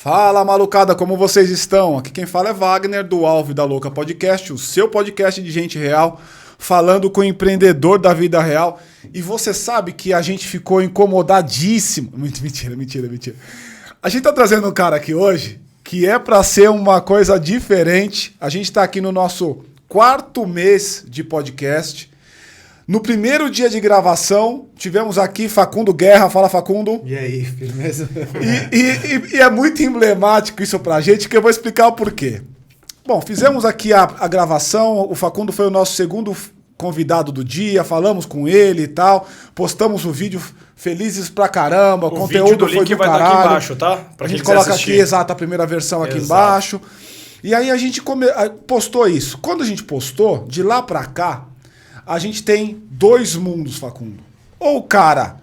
Fala, malucada, como vocês estão? Aqui quem fala é Wagner, do Alvo e da Louca Podcast, o seu podcast de gente real, falando com o empreendedor da vida real. E você sabe que a gente ficou incomodadíssimo. Mentira. A gente tá trazendo um cara aqui hoje que é para ser uma coisa diferente. A gente tá aqui no nosso 4º mês de podcast. No primeiro dia de gravação, tivemos aqui Facundo Guerra. Fala, Facundo. E aí, firmeza? E é muito emblemático isso pra gente, que eu vou explicar o porquê. Bom, fizemos aqui a gravação, o Facundo foi o nosso segundo convidado do dia, falamos com ele e tal, postamos o vídeo felizes pra caramba, o conteúdo foi do caralho. Vai estar aqui embaixo, tá? Pra a gente coloca aqui, exato, a primeira versão aqui embaixo. E aí a gente postou isso. Quando a gente postou, de lá pra cá, a gente tem 2 mundos, Facundo. Ou o cara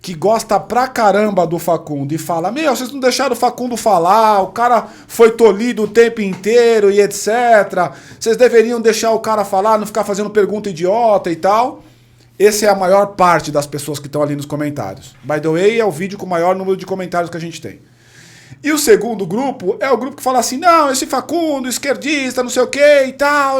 que gosta pra caramba do Facundo e fala, vocês não deixaram o Facundo falar, o cara foi tolhido o tempo inteiro e etc. Vocês deveriam deixar o cara falar, não ficar fazendo pergunta idiota e tal. Essa é a maior parte das pessoas que estão ali nos comentários. By the way, é o vídeo com o maior número de comentários que a gente tem. E o segundo grupo é o grupo que fala assim, não, esse Facundo, esquerdista, não sei o que e tal,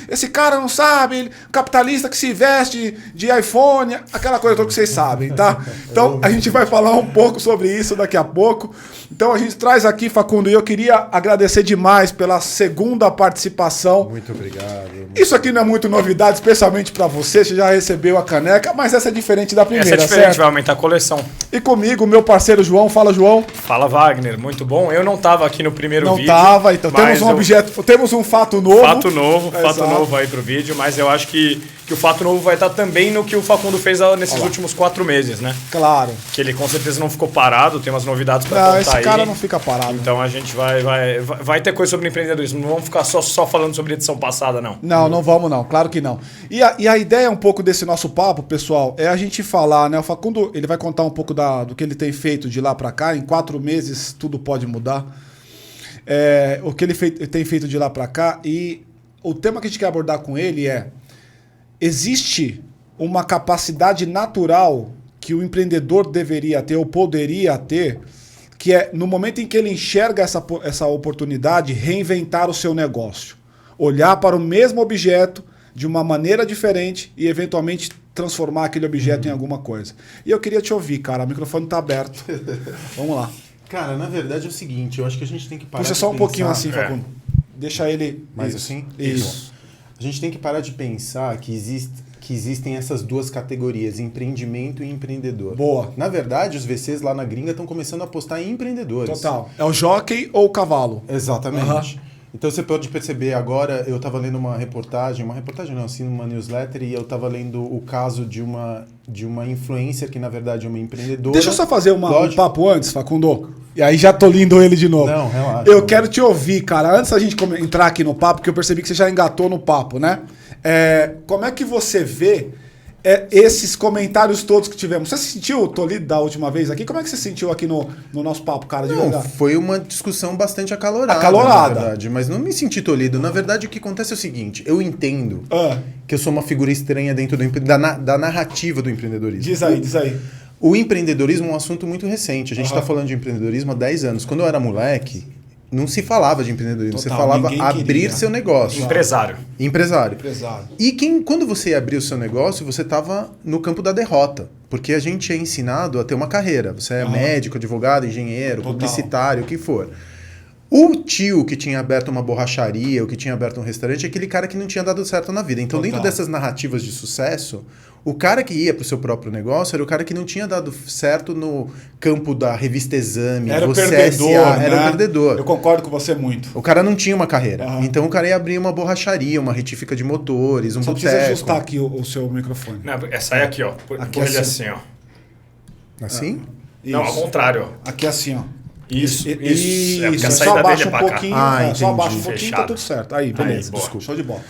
esse cara não sabe, capitalista que se veste de iPhone, aquela coisa toda que vocês sabem, tá? Então a gente vai falar um pouco sobre isso daqui a pouco. Então a gente traz aqui, Facundo, e eu queria agradecer demais pela segunda participação. Muito obrigado. Isso aqui não é muito novidade, especialmente pra você já recebeu a caneca, mas essa é diferente da primeira, essa é diferente, certo? vai aumentar a coleção. E comigo, meu parceiro João. Fala, João. Fala, Wagner. Muito bom. Eu não estava aqui no primeiro vídeo. Não estava, então temos um fato novo. Fato novo aí pro vídeo, mas eu acho que o fato novo vai estar também no que o Facundo fez nesses últimos 4 meses, né? Claro. Que ele com certeza não ficou parado, tem umas novidades para contar aí. Esse cara não fica parado. Então a gente vai ter coisa sobre empreendedorismo. Não vamos ficar só falando sobre edição passada, não. Não vamos não, claro que não. E a ideia um pouco desse nosso papo, pessoal, é a gente falar, né? O Facundo, ele vai contar um pouco do que ele tem feito de lá para cá. Em 4 meses tudo pode mudar. O que ele tem feito de lá para cá. E o tema que a gente quer abordar com ele é: existe uma capacidade natural que o empreendedor deveria ter ou poderia ter, que é, no momento em que ele enxerga essa oportunidade, reinventar o seu negócio. Olhar para o mesmo objeto de uma maneira diferente e, eventualmente, transformar aquele objeto em alguma coisa. E eu queria te ouvir, cara. O microfone está aberto. Vamos lá. Cara, na verdade é o seguinte, eu acho que a gente tem que parar Puxa só um pouquinho assim, Facundo. Deixa ele... Mais assim? Isso. A gente tem que parar de pensar que existem essas 2 categorias, empreendimento e empreendedor. Boa. Na verdade, os VCs lá na gringa estão começando a apostar em empreendedores. Total. É o jockey ou o cavalo? Exatamente. Então você pode perceber agora, eu estava lendo uma newsletter, e eu estava lendo o caso de uma influencer que na verdade é uma empreendedora. Deixa eu só fazer um papo antes, Facundo. E aí já tô lindo ele de novo. Não, relaxa. Eu quero te ouvir, cara. Antes da gente entrar aqui no papo, porque eu percebi que você já engatou no papo, né? Como é que você vê esses comentários todos que tivemos? Você se sentiu tolhido da última vez aqui? Como é que você se sentiu aqui no nosso papo, cara? De verdade? Foi uma discussão bastante acalorada. Na verdade, mas não me senti tolhido. Na verdade, o que acontece é o seguinte, eu entendo que eu sou uma figura estranha dentro da narrativa do empreendedorismo. Diz aí. O empreendedorismo é um assunto muito recente. A gente está falando de empreendedorismo há 10 anos. Quando eu era moleque, não se falava de empreendedorismo. Total, você falava abrir seu negócio. Empresário. E quando você abria o seu negócio, você estava no campo da derrota. Porque a gente é ensinado a ter uma carreira. Você é médico, advogado, engenheiro, publicitário, o que for. O tio que tinha aberto uma borracharia, ou que tinha aberto um restaurante, é aquele cara que não tinha dado certo na vida. Então, dentro dessas narrativas de sucesso, o cara que ia para o seu próprio negócio era o cara que não tinha dado certo no campo da revista Exame. Era o perdedor, né? Era o perdedor. Eu concordo com você muito. O cara não tinha uma carreira. Então, o cara ia abrir uma borracharia, uma retífica de motores, um boteco. Só precisa ajustar aqui o seu microfone. Não, essa aí aqui, ó. Põe ele assim, ó. Assim? Não, ao contrário, ó. Aqui assim, ó. Isso. É porque a saída dele é pra cá. Só abaixa um pouquinho, tá tudo certo. Aí, beleza. Desculpa. Show de bola.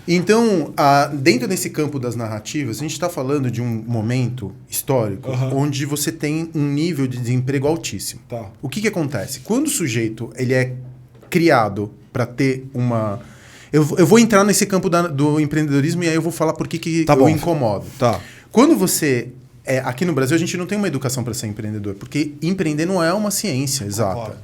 Então, dentro desse campo das narrativas, a gente está falando de um momento histórico onde você tem um nível de desemprego altíssimo. Tá. O que acontece? Quando o sujeito ele é criado para ter uma... Eu vou entrar nesse campo do empreendedorismo e aí eu vou falar por que eu incomodo. Tá. Quando você... aqui no Brasil a gente não tem uma educação para ser empreendedor, porque empreender não é uma ciência exata.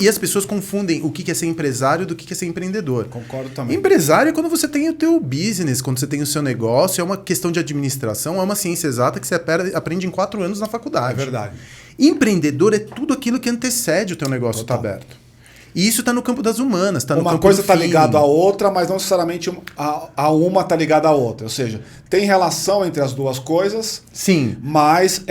E as pessoas confundem o que é ser empresário do que é ser empreendedor. Concordo também. Empresário é quando você tem o teu business, quando você tem o seu negócio, é uma questão de administração, é uma ciência exata que você aprende em 4 anos na faculdade. É verdade. Empreendedor é tudo aquilo que antecede o teu negócio estar aberto. E isso está no campo das humanas, está no campo do Uma coisa está feeling. ligada à outra, mas não necessariamente a uma está ligada à outra. Ou seja, tem relação entre as duas coisas, Sim. mas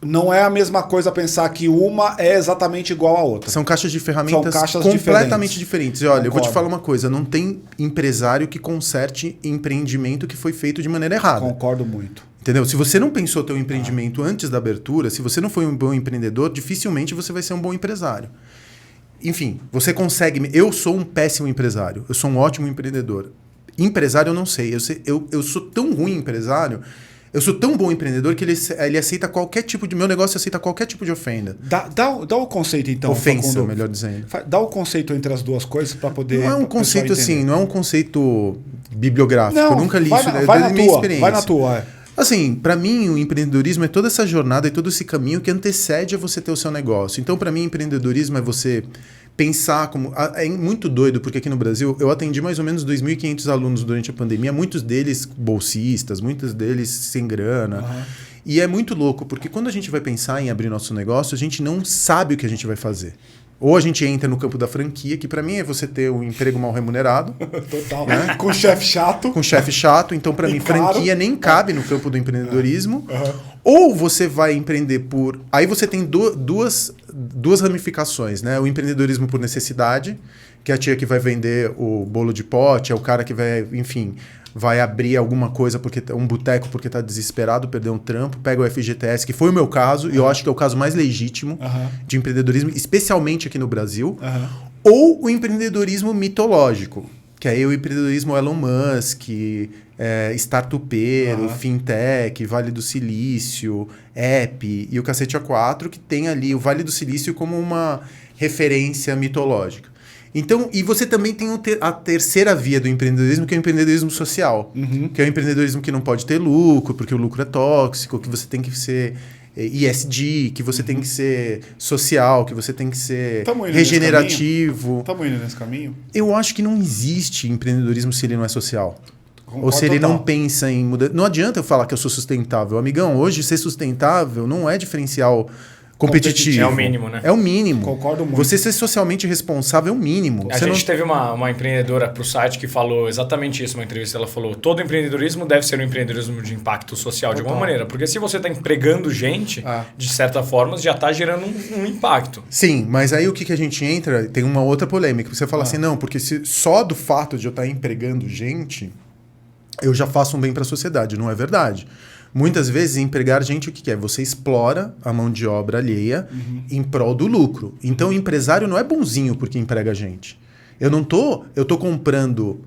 não é a mesma coisa pensar que uma é exatamente igual à outra. São caixas de ferramentas caixas completamente diferentes. E olha, eu vou te Concordo. falar uma coisa, não tem empresário que conserte empreendimento que foi feito de maneira errada. Concordo muito. Entendeu? Se você não pensou teu empreendimento antes da abertura, se você não foi um bom empreendedor, dificilmente você vai ser um bom empresário. Enfim, você consegue... Eu sou um péssimo empresário. Eu sou um ótimo empreendedor. Empresário eu não sei. Eu sou tão ruim empresário, eu sou tão bom empreendedor que ele aceita qualquer tipo de... Meu negócio aceita qualquer tipo de ofenda. Dá o conceito, então. Ofensa, Facundo. melhor dizendo. Dá o conceito entre as duas coisas para poder... Não é um conceito assim, não é um conceito bibliográfico. Não, eu nunca li isso. Vai da na minha tua, experiência. vai na tua. Assim, para mim, o empreendedorismo é toda essa jornada e todo esse caminho que antecede a você ter o seu negócio. Então, para mim, empreendedorismo é você pensar como... É muito doido, porque aqui no Brasil, eu atendi mais ou menos 2.500 alunos durante a pandemia, muitos deles bolsistas, muitos deles sem grana. Uhum. E é muito louco, porque quando a gente vai pensar em abrir nosso negócio, a gente não sabe o que a gente vai fazer. Ou a gente entra no campo da franquia, que para mim é você ter um emprego mal remunerado. Total. Né? Com chefe chato. Com chefe chato. Então, para mim, caro. franquia nem cabe no campo do empreendedorismo. Uhum. Ou você vai empreender por... Aí você tem duas ramificações, né? O empreendedorismo por necessidade, que é a tia que vai vender o bolo de pote, é o cara que vai, enfim... vai abrir alguma coisa, um boteco porque está desesperado, perdeu um trampo, pega o FGTS, que foi o meu caso, e eu acho que é o caso mais legítimo de empreendedorismo, especialmente aqui no Brasil, ou o empreendedorismo mitológico, que aí o empreendedorismo Elon Musk, startupeiro, fintech, Vale do Silício, app e o cacete A4, que tem ali o Vale do Silício como uma referência mitológica. Então, e você também tem a terceira via do empreendedorismo, que é o empreendedorismo social, que é o empreendedorismo que não pode ter lucro, porque o lucro é tóxico, que você tem que ser ESG, que você tem que ser social, que você tem que ser regenerativo. Estamos indo nesse caminho? Eu acho que não existe empreendedorismo se ele não é social. Concordo ou se ele total. não pensa em mudar. Não adianta eu falar que eu sou sustentável. Amigão, hoje ser sustentável não é diferencial competitivo. É o mínimo, né? É o mínimo. Concordo muito. Você ser socialmente responsável é o mínimo. A gente teve uma empreendedora para o site que falou exatamente isso, uma entrevista. Ela falou, todo empreendedorismo deve ser um empreendedorismo de impacto social de alguma maneira. Porque se você está empregando gente, de certa forma, já está gerando um impacto. Sim, mas aí o que a gente entra, tem uma outra polêmica. Você fala assim, não, porque só do fato de eu estar empregando gente, eu já faço um bem para a sociedade. Não é verdade. Muitas vezes, empregar gente, o que é? Você explora a mão de obra alheia em prol do lucro. Então, o empresário não é bonzinho porque emprega gente. Eu tô comprando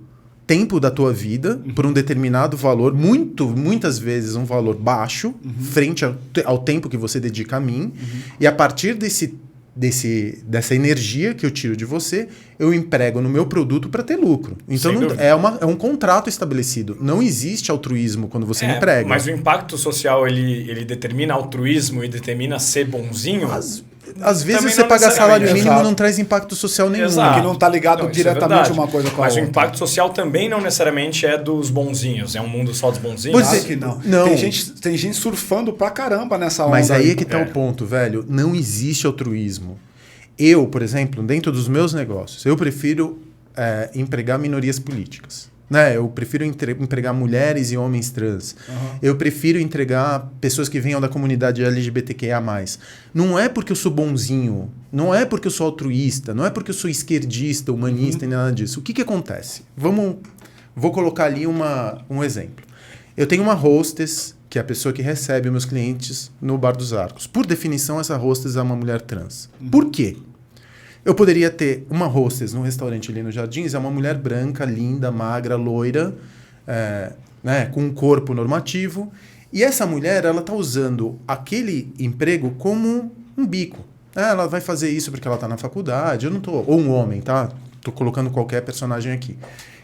tempo da tua vida por um determinado valor, muitas vezes um valor baixo, frente ao tempo que você dedica a mim. E a partir dessa energia que eu tiro de você, eu emprego no meu produto para ter lucro. Então é um contrato estabelecido. Não existe altruísmo quando você emprega. Mas o impacto social ele determina altruísmo e determina ser bonzinho? Às vezes Também você não pagar salário necessariamente. mínimo não traz impacto social nenhum. Exato. Que não está ligado diretamente uma coisa com a Mas outra. o impacto social também não necessariamente é dos bonzinhos. É um mundo só dos bonzinhos. Claro que não. Tem gente surfando pra caramba nessa onda. Mas aí é que tá o ponto, velho. Não existe altruísmo. Eu, por exemplo, dentro dos meus negócios, eu prefiro empregar minorias políticas. Né? Eu prefiro empregar mulheres e homens trans. Eu prefiro entregar pessoas que venham da comunidade LGBTQIA+. Não é porque eu sou bonzinho, não é porque eu sou altruísta, não é porque eu sou esquerdista, humanista e nada disso. O que acontece? Vou colocar ali um exemplo. Eu tenho uma hostess, que é a pessoa que recebe meus clientes no Bar dos Arcos. Por definição, essa hostess é uma mulher trans. Por quê? Eu poderia ter uma hostess num restaurante ali no Jardins, é uma mulher branca, linda, magra, loira, né, com um corpo normativo. E essa mulher, ela está usando aquele emprego como um bico. Ela vai fazer isso porque ela está na faculdade, ou um homem, tá? Estou colocando qualquer personagem aqui.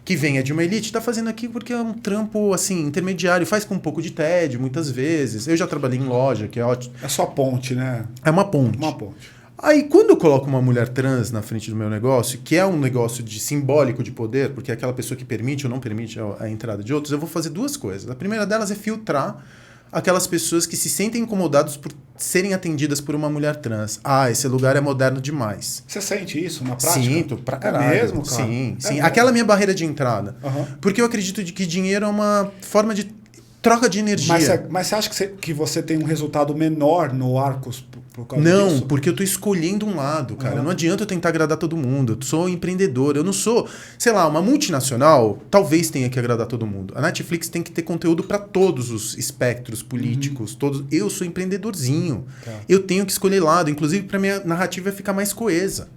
Que venha de uma elite, está fazendo aqui porque é um trampo assim, intermediário, faz com um pouco de tédio, muitas vezes. Eu já trabalhei em loja, que é ótimo. É só ponte, né? É uma ponte. Uma ponte. Aí, quando eu coloco uma mulher trans na frente do meu negócio, que é um negócio simbólico de poder, porque é aquela pessoa que permite ou não permite a entrada de outros, eu vou fazer duas coisas. A primeira delas é filtrar aquelas pessoas que se sentem incomodadas por serem atendidas por uma mulher trans. Ah, esse lugar é moderno demais. Você sente isso na prática? Sinto, pra caralho. É mesmo, cara? Sim, sim. Mesmo? Aquela minha barreira de entrada. Uhum. Porque eu acredito que dinheiro é uma forma de troca de energia. Mas você acha que você tem um resultado menor no Arcos por causa Não, disso? porque eu tô escolhendo um lado, cara. Não adianta eu tentar agradar todo mundo. Eu sou empreendedor. Eu não sou, sei lá, uma multinacional. Talvez tenha que agradar todo mundo. A Netflix tem que ter conteúdo para todos os espectros políticos. Todos. Eu sou empreendedorzinho. Tá. Eu tenho que escolher lado. Inclusive, para minha narrativa ficar mais coesa.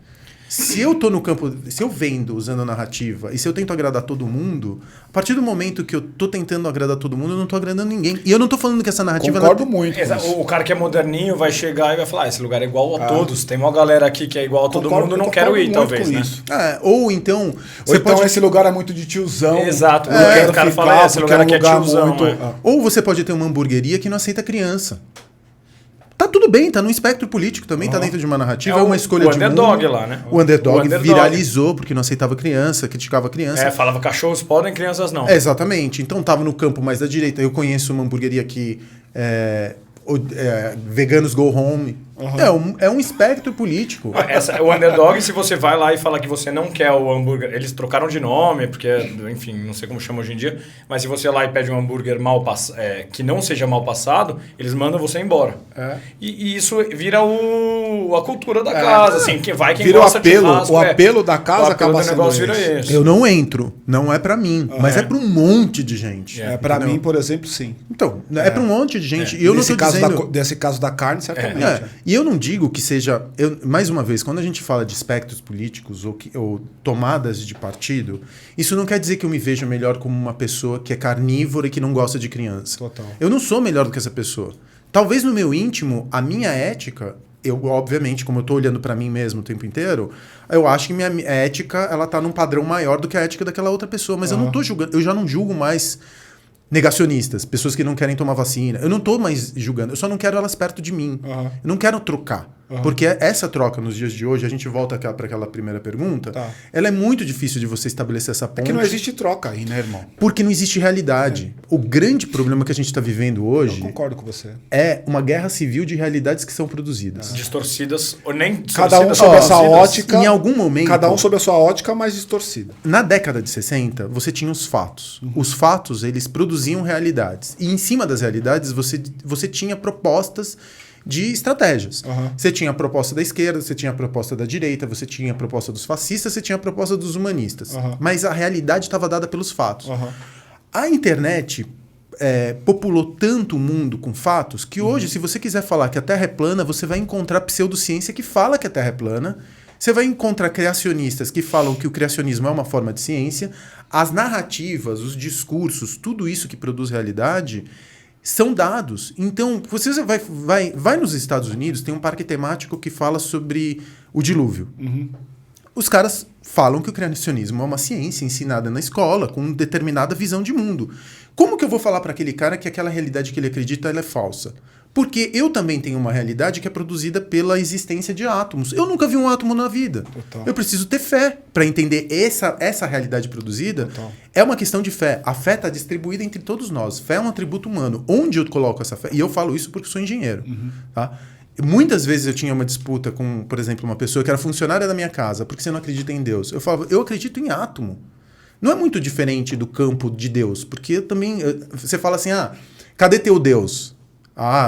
Se eu tô no campo, se eu vendo usando a narrativa e se eu tento agradar todo mundo, a partir do momento que eu tô tentando agradar todo mundo, eu não tô agradando ninguém. E eu não tô falando que essa narrativa... Concordo muito com Exato. isso. O cara que é moderninho vai chegar e vai falar, esse lugar é igual a todos. Tem uma galera aqui que é igual a todo mundo, não quero ir, talvez, né? Ou então... Ou então esse lugar é muito de tiozão. Exato. Não quero o cara ficar, fala, esse porque lugar aqui é tiozão. muito... Ou você pode ter uma hamburgueria que não aceita criança. Tá tudo bem, tá no espectro político também, tá dentro de uma narrativa, é uma escolha de mundo. O underdog lá, né? O underdog viralizou porque não aceitava criança, criticava criança. Falava cachorros podem, crianças não. Exatamente. Então tava no campo mais da direita. Eu conheço uma hamburgueria que veganos go home. É um espectro político. O underdog, se você vai lá e fala que você não quer o hambúrguer... Eles trocaram de nome, porque, enfim, não sei como chama hoje em dia, mas se você ir lá e pede um hambúrguer que não seja mal passado, eles mandam você embora. E isso vira a cultura da casa, assim, quem vira gosta o apelo, de churrasco. O apelo da casa acaba sendo negócio vira isso. Eu não entro, não é pra mim, mas é pra um monte de gente. Pra mim, por exemplo, sim. Então, é pra um monte de gente. E eu não tô dizendo... Desse caso da carne, certamente. E eu não digo que seja... mais uma vez, quando a gente fala de espectros políticos ou tomadas de partido, isso não quer dizer que eu me veja melhor como uma pessoa que é carnívora e que não gosta de criança. Total. Eu não sou melhor do que essa pessoa. Talvez no meu íntimo, a minha ética... Eu, obviamente, como eu tô olhando pra mim mesmo o tempo inteiro, eu acho que minha ética ela tá num padrão maior do que a ética daquela outra pessoa. Mas eu não tô julgando... Eu já não julgo mais... negacionistas, pessoas que não querem tomar vacina. Eu não estou mais julgando, eu só não quero elas perto de mim. Eu não quero trocar. Porque essa troca nos dias de hoje, a gente volta para aquela primeira pergunta, ela é muito difícil de você estabelecer essa ponte. É que não existe troca aí, né, irmão? Porque não existe realidade. O grande problema que a gente está vivendo hoje... Eu concordo com você. É uma guerra civil de realidades que são produzidas. Distorcidas, ou nem distorcidas. Cada um sob a sua ótica. Em algum momento... Cada um sob a sua ótica, mas distorcida. Na década de 60, você tinha os fatos. Os fatos, eles produziam realidades. E em cima das realidades, você tinha propostas de estratégias. Você tinha a proposta da esquerda, você tinha a proposta da direita, você tinha a proposta dos fascistas, você tinha a proposta dos humanistas. Mas a realidade estava dada pelos fatos. A internet populou tanto o mundo com fatos que hoje, se você quiser falar que a Terra é plana, você vai encontrar pseudociência que fala que a Terra é plana. Você vai encontrar criacionistas que falam que o criacionismo é uma forma de ciência. As narrativas, os discursos, tudo isso que produz realidade são dados. Então, você vai nos Estados Unidos, tem um parque temático que fala sobre o dilúvio. Os caras falam que o criacionismo é uma ciência ensinada na escola com determinada visão de mundo. Como que eu vou falar para aquele cara que aquela realidade que ele acredita ela é falsa? Porque eu também tenho uma realidade que é produzida pela existência de átomos. Eu nunca vi um átomo na vida. Total. Eu preciso ter fé para entender essa realidade produzida. Total. É uma questão de fé. A fé está distribuída entre todos nós. Fé é um atributo humano. Onde eu coloco essa fé? E eu falo isso porque sou engenheiro. Tá? Muitas vezes eu tinha uma disputa com, por exemplo, uma pessoa que era funcionária da minha casa. Porque você não acredita em Deus? Eu falava, eu acredito em átomo. Não é muito diferente do campo de Deus. Porque eu também... Você fala assim, cadê teu Deus?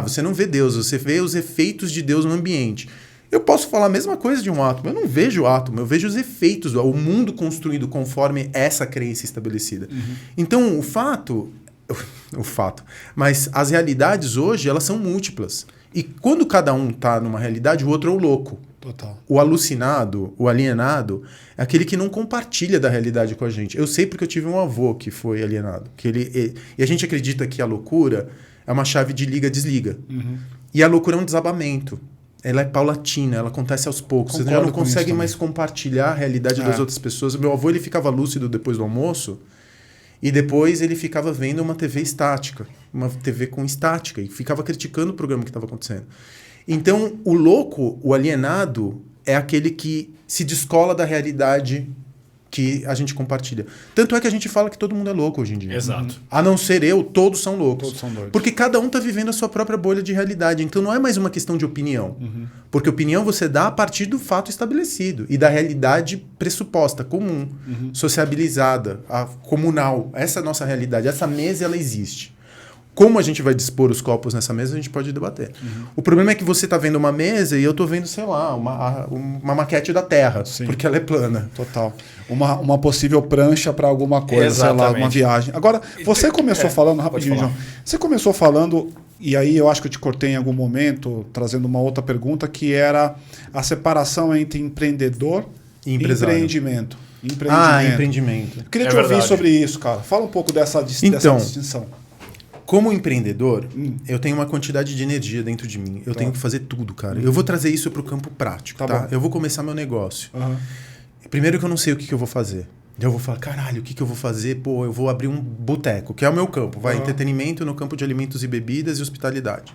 Você não vê Deus, você vê os efeitos de Deus no ambiente. Eu posso falar a mesma coisa de um átomo. Eu não vejo o átomo, eu vejo os efeitos, o mundo construído conforme essa crença estabelecida. Então, mas as realidades hoje, elas são múltiplas. E quando cada um está numa realidade, o outro é o louco. Total. O alucinado, o alienado, é aquele que não compartilha da realidade com a gente. Eu sei porque eu tive um avô que foi alienado. E a gente acredita que a loucura... é uma chave de liga-desliga. E a loucura é um desabamento. Ela é paulatina, ela acontece aos poucos. Você já não consegue mais compartilhar a realidade das outras pessoas. Meu avô ele ficava lúcido depois do almoço e depois ele ficava vendo uma TV estática, uma TV com estática, e ficava criticando o programa que estava acontecendo. Então, o louco, o alienado, é aquele que se descola da realidade que a gente compartilha. Tanto é que a gente fala que todo mundo é louco hoje em dia. Exato. A não ser eu, todos são loucos. Todos são doidos. Porque cada um está vivendo a sua própria bolha de realidade. Então não é mais uma questão de opinião. Porque opinião você dá a partir do fato estabelecido e da realidade pressuposta, comum, sociabilizada, a comunal. Essa é a nossa realidade. Essa mesa, ela existe. Como a gente vai dispor os copos nessa mesa, a gente pode debater. O problema é que você está vendo uma mesa e eu estou vendo, sei lá, uma maquete da Terra, porque ela é plana. Total. Uma possível prancha para alguma coisa, Exatamente. sei lá, uma viagem. Agora, você começou falando, rapidinho, João. Você começou falando, e aí eu acho que eu te cortei em algum momento, trazendo uma outra pergunta, que era a separação entre empreendedor e empreendimento. Empreendimento. Eu queria te ouvir sobre isso, cara. Fala um pouco dessa distinção. Como empreendedor, eu tenho uma quantidade de energia dentro de mim. Eu tenho que fazer tudo, cara. Eu vou trazer isso para o campo prático, tá? Eu vou começar meu negócio. Primeiro que eu não sei o que eu vou fazer. Eu vou falar, caralho, o que eu vou fazer? Pô, eu vou abrir um boteco, que é o meu campo. Entretenimento no campo de alimentos e bebidas e hospitalidade.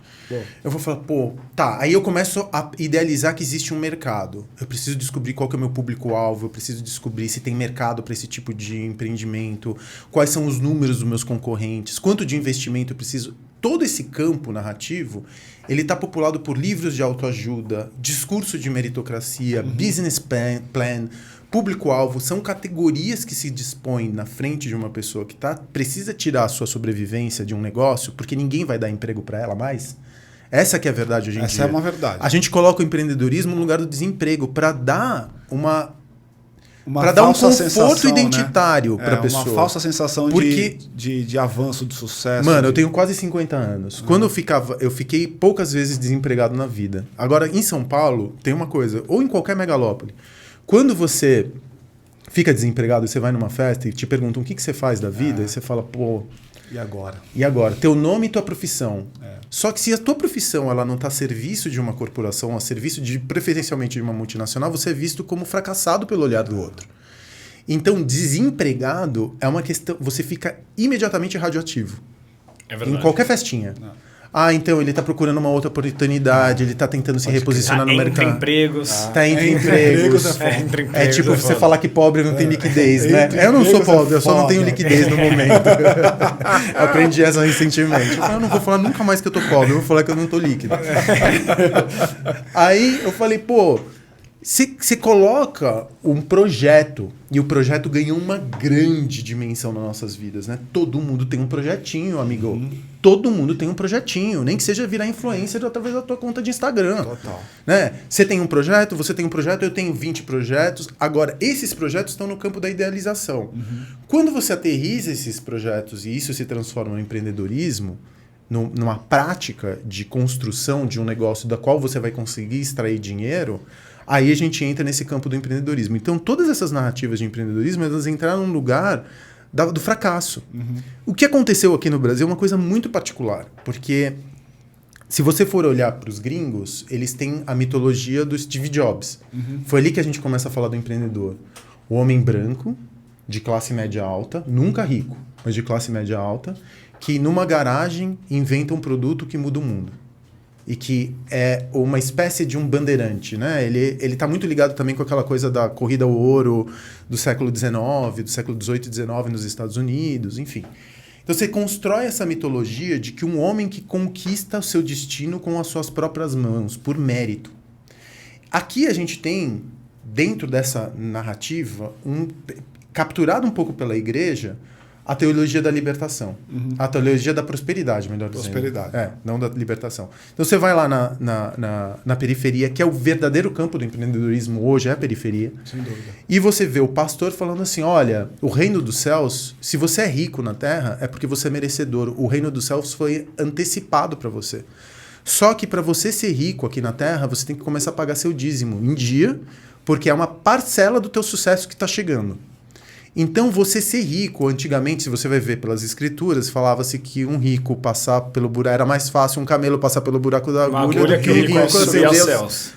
Eu vou falar, pô, tá. Aí eu começo a idealizar que existe um mercado. Eu preciso descobrir qual que é o meu público-alvo. Eu preciso descobrir se tem mercado para esse tipo de empreendimento. Quais são os números dos meus concorrentes. Quanto de investimento eu preciso. Todo esse campo narrativo, ele está populado por livros de autoajuda, discurso de meritocracia, business plan, público-alvo. São categorias que se dispõem na frente de uma pessoa que precisa tirar a sua sobrevivência de um negócio, porque ninguém vai dar emprego para ela mais. Essa que é a verdade hoje em dia. Essa é uma verdade. A gente coloca o empreendedorismo no lugar do desemprego para dar uma dar um conforto sensação, identitário para a pessoa. Uma falsa sensação de avanço, de sucesso. Mano, eu tenho quase 50 anos. Quando eu fiquei poucas vezes desempregado na vida. Agora, em São Paulo, tem uma coisa, ou em qualquer megalópole, quando você fica desempregado e você vai numa festa e te perguntam o que você faz da vida, e você fala, pô... E agora? E agora? Teu nome e tua profissão. Só que se a tua profissão ela não está a serviço de uma corporação, a serviço preferencialmente de uma multinacional, você é visto como fracassado pelo olhar do outro. Então, desempregado é uma questão... Você fica imediatamente radioativo. É verdade. Em qualquer festinha. Então ele está procurando uma outra oportunidade, ele está tentando se reposicionar no mercado. Entre empregos. Está entre empregos. É tipo você falar que pobre não tem liquidez, né? Eu não sou pobre, eu só não tenho liquidez no momento. Eu aprendi essa recentemente. Eu não vou falar nunca mais que eu tô pobre, eu vou falar que eu não tô líquido. Aí eu falei, pô, você coloca um projeto e o projeto ganha uma grande dimensão nas nossas vidas, né? Todo mundo tem um projetinho, amigo. Todo mundo tem um projetinho, nem que seja virar influencer através da tua conta de Instagram. Total. Né? Você tem um projeto, você tem um projeto, eu tenho 20 projetos. Agora, esses projetos estão no campo da idealização. Quando você aterriza esses projetos e isso se transforma no empreendedorismo, numa prática de construção de um negócio da qual você vai conseguir extrair dinheiro, aí a gente entra nesse campo do empreendedorismo. Então, todas essas narrativas de empreendedorismo, elas entraram num lugar do fracasso. O que aconteceu aqui no Brasil é uma coisa muito particular, porque se você for olhar para os gringos, eles têm a mitologia do Steve Jobs. Foi ali que a gente começa a falar do empreendedor. O homem branco, de classe média alta, nunca rico, mas de classe média alta, que numa garagem inventa um produto que muda o mundo. E que é uma espécie de um bandeirante, né? Ele está muito ligado também com aquela coisa da corrida ao ouro do século XIX, do século XVIII e XIX nos Estados Unidos, enfim. Então você constrói essa mitologia de que um homem que conquista o seu destino com as suas próprias mãos, por mérito. Aqui a gente tem, dentro dessa narrativa, capturado um pouco pela igreja, a teologia da libertação. A teologia da prosperidade, melhor dizendo. Prosperidade. Não da libertação. Então você vai lá na periferia, que é o verdadeiro campo do empreendedorismo hoje, é a periferia. Sem dúvida. E você vê o pastor falando assim, olha, o reino dos céus, se você é rico na terra, é porque você é merecedor. O reino dos céus foi antecipado para você. Só que para você ser rico aqui na terra, você tem que começar a pagar seu dízimo em dia, porque é uma parcela do teu sucesso que está chegando. Então, você ser rico, antigamente, se você vai ver pelas escrituras, falava-se que um rico passar pelo buraco, era mais fácil um camelo passar pelo buraco da agulha do que um rico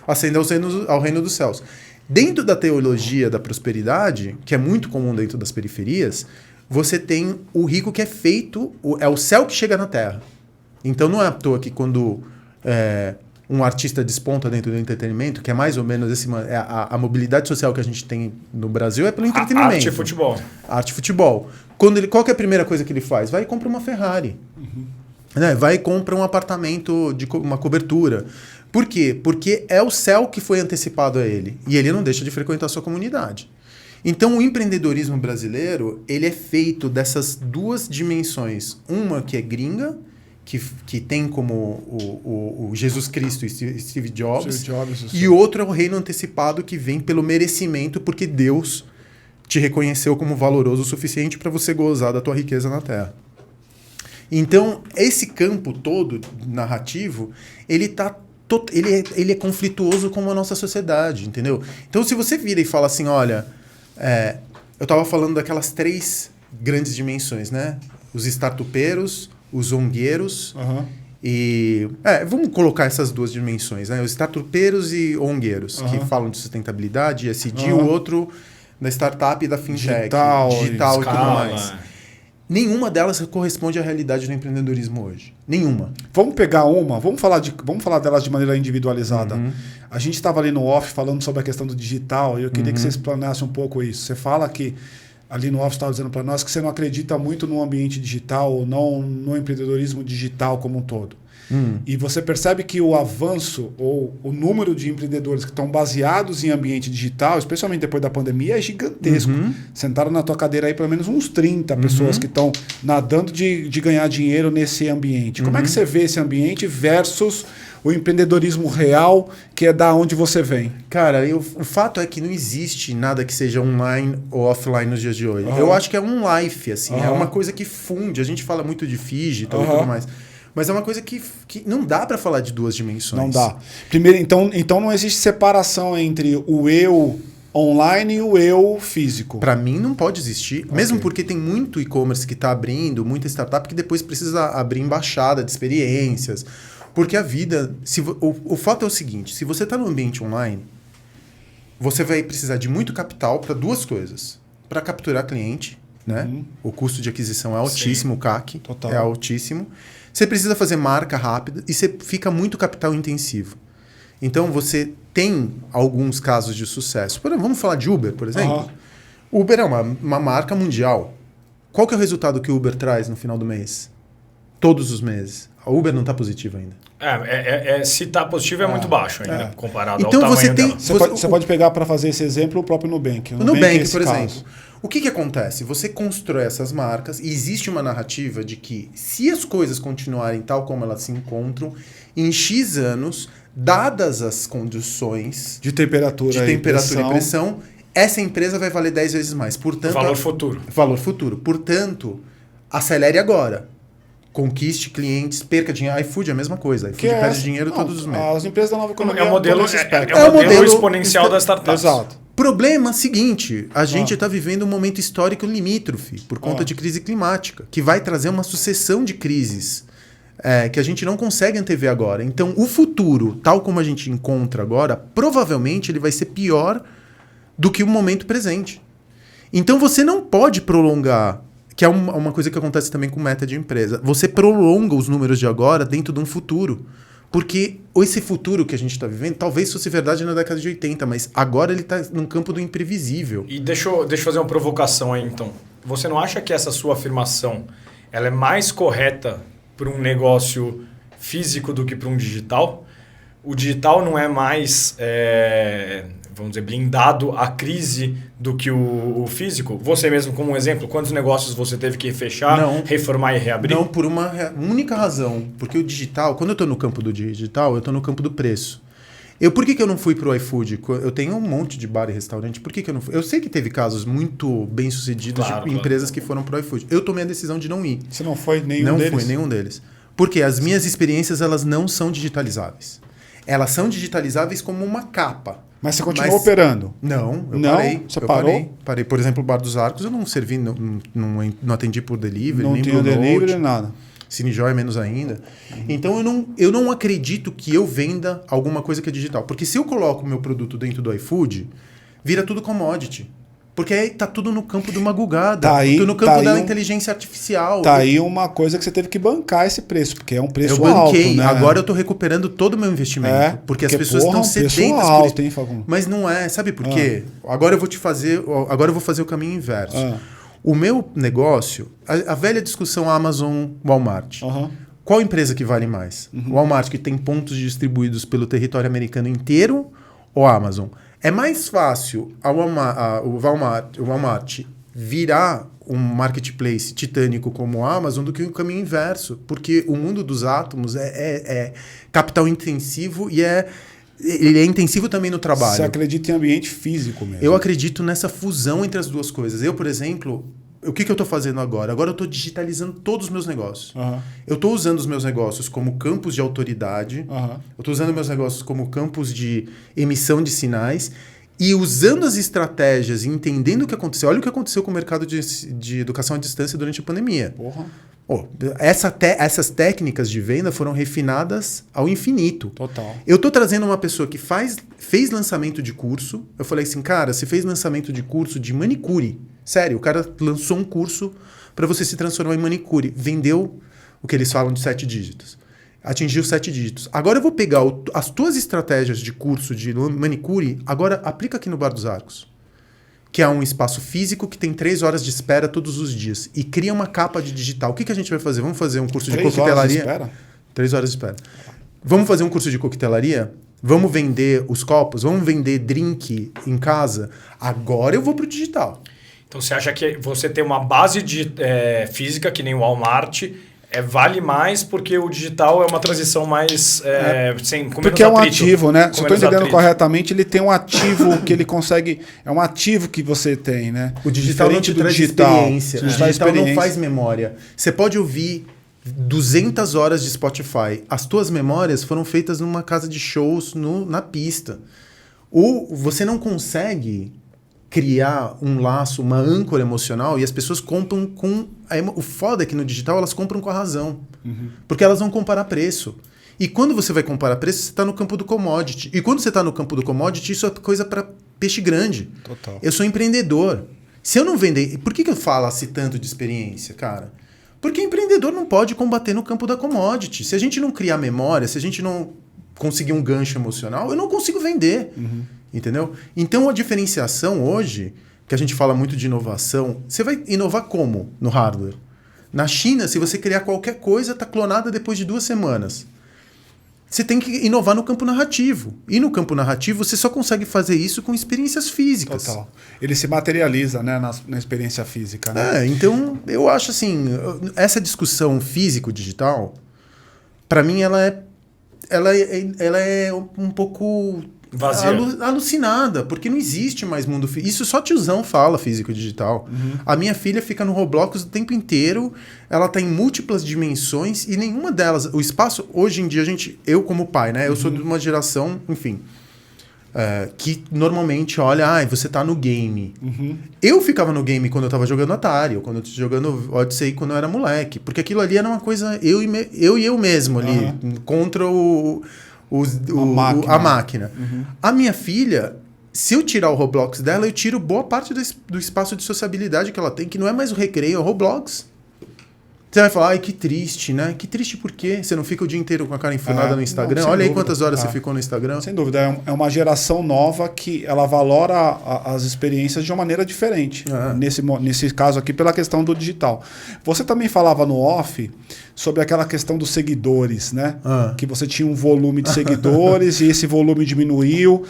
ascender ao reino dos céus. Dentro da teologia da prosperidade, que é muito comum dentro das periferias, você tem o rico que é feito, é o céu que chega na terra. Então, não é à toa que quando um artista desponta dentro do entretenimento, que é mais ou menos a mobilidade social que a gente tem no Brasil é pelo entretenimento. Arte e futebol. Arte e futebol. Qual que é a primeira coisa que ele faz? Vai e compra uma Ferrari. Né? Vai e compra um apartamento, uma cobertura. Por quê? Porque é o céu que foi antecipado a ele. E ele não deixa de frequentar a sua comunidade. Então, o empreendedorismo brasileiro, ele é feito dessas duas dimensões. Uma que é gringa, que tem como o Jesus Cristo e Steve Jobs. E outro é o reino antecipado que vem pelo merecimento, porque Deus te reconheceu como valoroso o suficiente para você gozar da tua riqueza na Terra. Então, esse campo todo narrativo, ele é conflituoso com a nossa sociedade, entendeu? Então, se você vira e fala assim, olha, eu estava falando daquelas 3 grandes dimensões, né? Os startupeiros, os ongueiros e... vamos colocar essas 2 dimensões, né? Os startupeiros e ongueiros, que falam de sustentabilidade, ESG, o outro da startup e da fintech. Digital e tudo mais. Nenhuma delas corresponde à realidade do empreendedorismo hoje. Nenhuma. Vamos pegar uma, vamos falar delas de maneira individualizada. A gente estava ali no off falando sobre a questão do digital e eu queria que você explanasse um pouco isso. Você fala que ali no off estava dizendo para nós que você não acredita muito no ambiente digital ou não no empreendedorismo digital como um todo. E você percebe que o avanço ou o número de empreendedores que estão baseados em ambiente digital, especialmente depois da pandemia, é gigantesco. Sentaram na tua cadeira aí pelo menos uns 30 pessoas que estão nadando de ganhar dinheiro nesse ambiente. Como é que você vê esse ambiente versus o empreendedorismo real, que é da onde você vem? Cara, o fato é que não existe nada que seja online ou offline nos dias de hoje. Eu acho que é um life, assim. É uma coisa que funde. A gente fala muito de digital e tudo mais. Mas é uma coisa que não dá para falar de 2 dimensões. Não dá. Primeiro, então não existe separação entre o eu online e o eu físico. Para mim não pode existir, mesmo porque tem muito e-commerce que está abrindo, muita startup que depois precisa abrir embaixada de experiências. Porque a vida... O fato é o seguinte, se você está no ambiente online, você vai precisar de muito capital para 2 coisas. Para capturar cliente, né? O custo de aquisição é altíssimo, o CAC é altíssimo. Você precisa fazer marca rápida e você fica muito capital intensivo. Então, você tem alguns casos de sucesso. Vamos falar de Uber, por exemplo? Uber é uma marca mundial. Qual que é o resultado que o Uber traz no final do mês? Todos os meses. A Uber não está positiva ainda. Se está positivo é muito baixo ainda, comparado então, ao tamanho dela. Você pode pegar para fazer esse exemplo o próprio Nubank. O Nubank, por exemplo. O que acontece? Você constrói essas marcas e existe uma narrativa de que se as coisas continuarem tal como elas se encontram, em X anos, dadas as condições de temperatura e pressão, essa empresa vai valer 10 vezes mais. Portanto, valor futuro. Valor futuro. Portanto, acelere agora. Conquiste clientes, perca dinheiro. iFood é a mesma coisa. iFood perde dinheiro todos os meses. As empresas da nova economia é o modelo exponencial da startup. Exato. Problema seguinte, a gente está vivendo um momento histórico limítrofe por conta de crise climática, que vai trazer uma sucessão de crises que a gente não consegue antever agora. Então, o futuro, tal como a gente encontra agora, provavelmente ele vai ser pior do que o momento presente. Então, você não pode prolongar, que é uma coisa que acontece também com meta de empresa. Você prolonga os números de agora dentro de um futuro. Porque esse futuro que a gente está vivendo, talvez fosse verdade na década de 80, mas agora ele está num campo do imprevisível. E deixa eu fazer uma provocação aí, então. Você não acha que essa sua afirmação ela é mais correta para um negócio físico do que para um digital? O digital não é mais, vamos dizer, blindado à crise do que o físico? Você mesmo, como um exemplo, quantos negócios você teve que fechar, reformar e reabrir? Não, por uma única razão. Porque o digital, quando eu estou no campo do digital, eu estou no campo do preço. Por que eu não fui para o iFood? Eu tenho um monte de bar e restaurante. Por que eu não fui? Eu sei que teve casos muito bem-sucedidos de empresas que foram para o iFood. Eu tomei a decisão de não ir. Você não foi nenhum deles? Não fui nenhum deles. Porque as minhas experiências elas não são digitalizáveis. Elas são digitalizáveis como uma capa. Mas você continuou operando? Não, parei. Você parou? Parei. Por exemplo, o Bar dos Arcos, eu não servi, não atendi por delivery, não nem tinha delivery, nada. Cinejoy menos ainda. Então, eu não acredito que eu venda alguma coisa que é digital. Porque se eu coloco o meu produto dentro do iFood, vira tudo commodity. Porque aí tá tudo no campo de uma gugada. Tá aí, tudo no campo tá da aí inteligência artificial. Tá aí uma coisa que você teve que bancar esse preço, porque é um preço eu banquei, alto, né? Agora eu tô recuperando todo o meu investimento. Porque as pessoas estão sedentas por isso. Hein, Facundo? Mas não é, sabe por quê? Agora eu vou fazer o caminho inverso. O meu negócio, a velha discussão Amazon-Walmart. Qual empresa que vale mais? O Walmart, que tem pontos distribuídos pelo território americano inteiro, ou a Amazon? É mais fácil o Walmart virar um marketplace titânico como a Amazon do que o caminho inverso. Porque o mundo dos átomos é capital intensivo e ele é intensivo também no trabalho. Você acredita em ambiente físico mesmo? Eu acredito nessa fusão entre as duas coisas. Eu, por exemplo, o que eu estou fazendo agora? Agora eu estou digitalizando todos os meus negócios. Eu estou usando os meus negócios como campos de autoridade. Eu estou usando meus negócios como campos de emissão de sinais. E usando as estratégias e entendendo o que aconteceu. Olha o que aconteceu com o mercado de educação à distância durante a pandemia. Essas técnicas de venda foram refinadas ao infinito. Total. Eu estou trazendo uma pessoa que fez lançamento de curso. Eu falei assim, cara, você fez lançamento de curso de manicure. Sério, o cara lançou um curso para você se transformar em manicure. Vendeu o que eles falam de 7 dígitos. Atingiu 7 dígitos. Agora eu vou pegar as tuas estratégias de curso de manicure, agora aplica aqui no Bar dos Arcos. Que é um espaço físico que tem 3 horas de espera todos os dias. E cria uma capa de digital. O que a gente vai fazer? Vamos fazer um curso de coquetelaria? 3 horas de espera? 3 horas de espera. Vamos fazer um curso de coquetelaria? Vamos vender os copos? Vamos vender drink em casa? Agora eu vou pro digital. Então você acha que você ter uma base de física, que nem o Walmart, vale mais porque o digital é uma transição mais porque é um ativo, né? Se eu estou entendendo corretamente, ele tem um ativo que ele consegue... É um ativo que você tem, né? O digital não te traz experiência. O digital não faz memória. Você pode ouvir 200 horas de Spotify. As tuas memórias foram feitas numa casa de shows na pista. Ou você não consegue criar um laço, uma âncora emocional, e as pessoas compram com... O foda é que no digital elas compram com a razão. Porque elas vão comparar preço. E quando você vai comparar preço, você está no campo do commodity. E quando você está no campo do commodity, isso é coisa para peixe grande. Total. Eu sou empreendedor. Se eu não vender... Por que eu falo-se tanto de experiência, cara? Porque empreendedor não pode combater no campo da commodity. Se a gente não criar memória, se a gente não conseguir um gancho emocional, eu não consigo vender. Entendeu? Então a diferenciação hoje, que a gente fala muito de inovação, você vai inovar como no hardware? Na China, se você criar qualquer coisa, está clonada depois de 2 semanas. Você tem que inovar no campo narrativo. E no campo narrativo, você só consegue fazer isso com experiências físicas. Total. Ele se materializa, né, na experiência física. Né? Então eu acho assim, essa discussão físico-digital, para mim ela é um pouco... vazia. Alucinada, porque não existe mais mundo físico. Isso só tiozão fala físico-digital. A minha filha fica no Roblox o tempo inteiro, ela tá em múltiplas dimensões e nenhuma delas... O espaço, hoje em dia, eu como pai, né? Eu sou de uma geração, enfim, que normalmente olha, você tá no game. Eu ficava no game quando eu tava jogando Atari, ou quando eu tava jogando Odyssey quando eu era moleque, porque aquilo ali era uma coisa, eu mesmo ali, contra a máquina. A minha filha, se eu tirar o Roblox dela, eu tiro boa parte do espaço de sociabilidade que ela tem, que não é mais o recreio, é o Roblox. Você vai falar, que triste, né? Que triste por quê? Você não fica o dia inteiro com a cara enfurnada no Instagram? Olha aí quantas horas você ficou no Instagram. Sem dúvida, é uma geração nova que ela valora as experiências de uma maneira diferente. Nesse caso aqui, pela questão do digital. Você também falava no off sobre aquela questão dos seguidores, né? Que você tinha um volume de seguidores e esse volume diminuiu.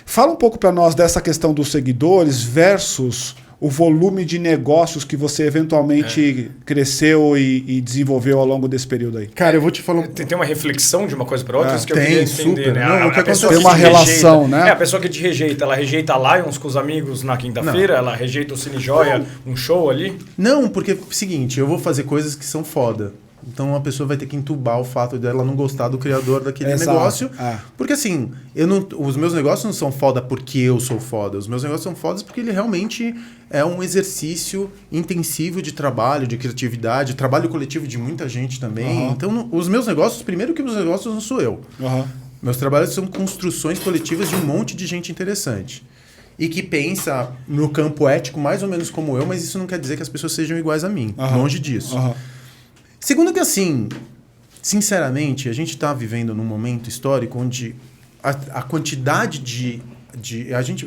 Fala um pouco para nós dessa questão dos seguidores versus o volume de negócios que você eventualmente cresceu e desenvolveu ao longo desse período aí. Cara, eu vou te falar... Tem uma reflexão de uma coisa para outra? Isso que eu queria entender, super. Né? Não, a pessoa tem uma relação, rejeita, né? A pessoa que te rejeita, ela rejeita Lions com os amigos na quinta-feira? Ela rejeita o Cine Joia, um show ali? Não, porque é o seguinte, eu vou fazer coisas que são foda. Então a pessoa vai ter que entubar o fato dela não gostar do criador daquele negócio. Porque assim, os meus negócios não são foda porque eu sou foda. Os meus negócios são fodas porque ele realmente é um exercício intensivo de trabalho, de criatividade, trabalho coletivo de muita gente também. Então os meus negócios, primeiro que os meus negócios não sou eu. Meus trabalhos são construções coletivas de um monte de gente interessante. e que pensa no campo ético mais ou menos como eu, mas isso não quer dizer que as pessoas sejam iguais a mim. Longe disso. Segundo que, assim, sinceramente, a gente está vivendo num momento histórico onde a quantidade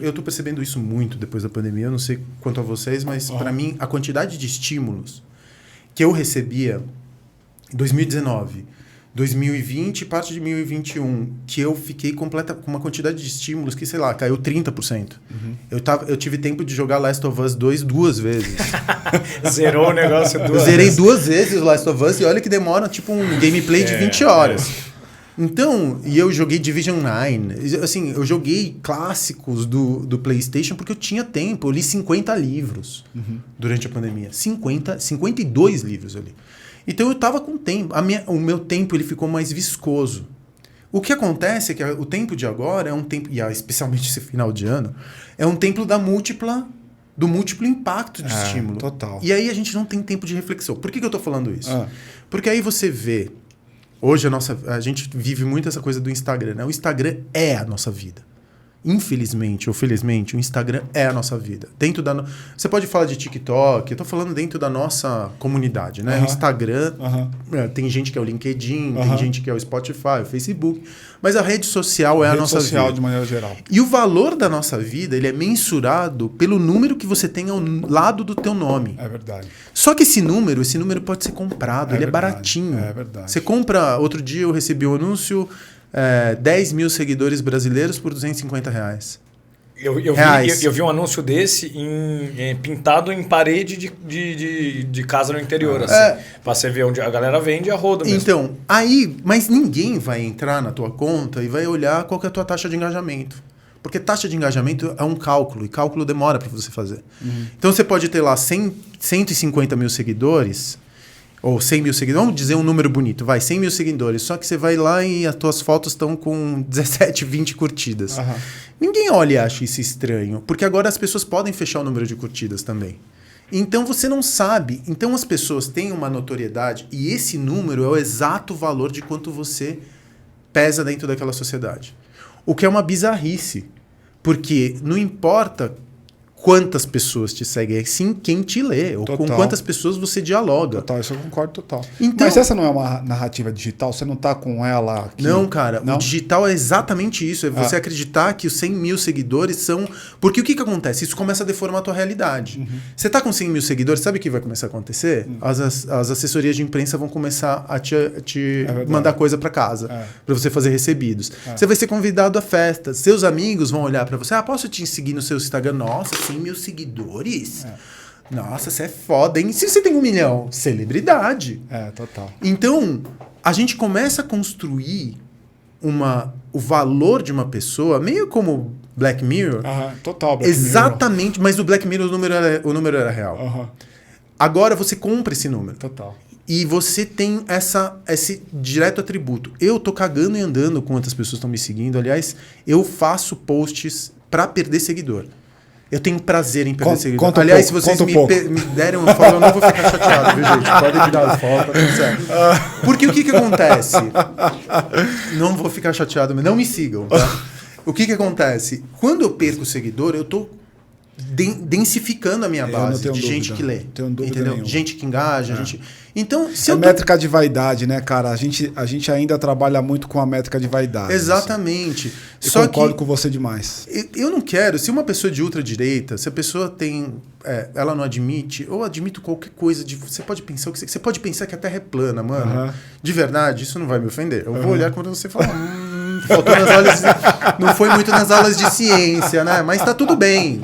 eu estou percebendo isso muito depois da pandemia, eu não sei quanto a vocês, mas para mim, a quantidade de estímulos que eu recebia em 2019, 2020 parte de 2021, que eu fiquei com uma quantidade de estímulos que, sei lá, caiu 30%. Eu tive tempo de jogar Last of Us 2 2 vezes. Zerou o negócio 2 vezes. Eu zerei 2 vezes o Last of Us e olha que demora tipo um gameplay de 20 horas. Então, e eu joguei Division 9. Assim, eu joguei clássicos do PlayStation porque eu tinha tempo. Eu li 50 livros durante a pandemia. 52 livros eu li. Então eu estava com tempo. O meu tempo ele ficou mais viscoso. O que acontece é que o tempo de agora é um tempo, e especialmente esse final de ano, é um tempo do múltiplo impacto de estímulo. Total. E aí a gente não tem tempo de reflexão. Por que eu estou falando isso? Porque aí você vê... Hoje a gente vive muito essa coisa do Instagram, né? O Instagram é a nossa vida. Infelizmente ou felizmente, o Instagram é a nossa vida. Você pode falar de TikTok, eu tô falando dentro da nossa comunidade, né? O Instagram, tem gente que é o LinkedIn, tem gente que é o Spotify, o Facebook, mas a rede social é a nossa vida. Rede social de maneira geral. E o valor da nossa vida, ele é mensurado pelo número que você tem ao lado do teu nome. É verdade. Só que esse número pode ser comprado, ele é baratinho. É verdade. Você compra, outro dia eu recebi um anúncio... 10 mil seguidores brasileiros por R$250. Eu vi um anúncio desse pintado em parede de casa no interior, assim. Pra você ver onde a galera vende a roda mesmo. Então, mas ninguém vai entrar na tua conta e vai olhar qual que é a tua taxa de engajamento. Porque taxa de engajamento é um cálculo, e cálculo demora para você fazer. Então você pode ter lá 150 mil seguidores... Ou 100 mil seguidores, vamos dizer um número bonito, 100 mil seguidores, só que você vai lá e as tuas fotos estão com 17, 20 curtidas. Ninguém olha e acha isso estranho, porque agora as pessoas podem fechar o número de curtidas também. Então você não sabe, então as pessoas têm uma notoriedade e esse número é o exato valor de quanto você pesa dentro daquela sociedade. O que é uma bizarrice, porque não importa... quantas pessoas te seguem, é sim quem te lê, ou com quantas pessoas você dialoga. Total, isso eu concordo total. Então, mas essa não é uma narrativa digital? Você não está com ela aqui? Não, cara. Não? O digital é exatamente isso. É você acreditar que os 100 mil seguidores são... Porque o que acontece? Isso começa a deformar a tua realidade. Você está com 100 mil seguidores, sabe o que vai começar a acontecer? As assessorias de imprensa vão começar a te mandar coisa para casa, para você fazer recebidos. Você vai ser convidado a festas. Seus amigos vão olhar para você. Posso te seguir no seu Instagram? Nossa, 100 mil seguidores? Nossa, você é foda, hein? Se você tem 1 milhão, celebridade. Total. Então, a gente começa a construir o valor de uma pessoa, meio como Black Mirror. Total, Black exatamente, Mirror. mas o Black Mirror o número era real. Agora você compra esse número. Total. E você tem esse direto atributo. Eu tô cagando e andando com quantas pessoas estão me seguindo. Aliás, eu faço posts para perder seguidor. Eu tenho prazer em perder seguidor. Aliás, se vocês me derem um follow, eu não vou ficar chateado, viu, gente? Podem me dar um follow, tá tudo certo. Porque o que acontece? Não vou ficar chateado, mas não me sigam, tá? O que acontece? Quando eu perco seguidor, eu tô densificando a minha base de gente que lê. Tenho dúvida entendeu? nenhuma. Gente que engaja, gente... Então, se é métrica de vaidade, né, cara? A gente ainda trabalha muito com a métrica de vaidade. Exatamente. Assim. Só concordo com você demais. Eu não quero... Se uma pessoa de ultradireita, se a pessoa tem... ela não admite, ou admite qualquer coisa de... Você pode pensar o que você pode pensar que a Terra é plana, mano. De verdade, isso não vai me ofender. Eu vou olhar quando você fala... faltou nas aulas não foi muito nas aulas de ciência, né? Mas tá tudo bem.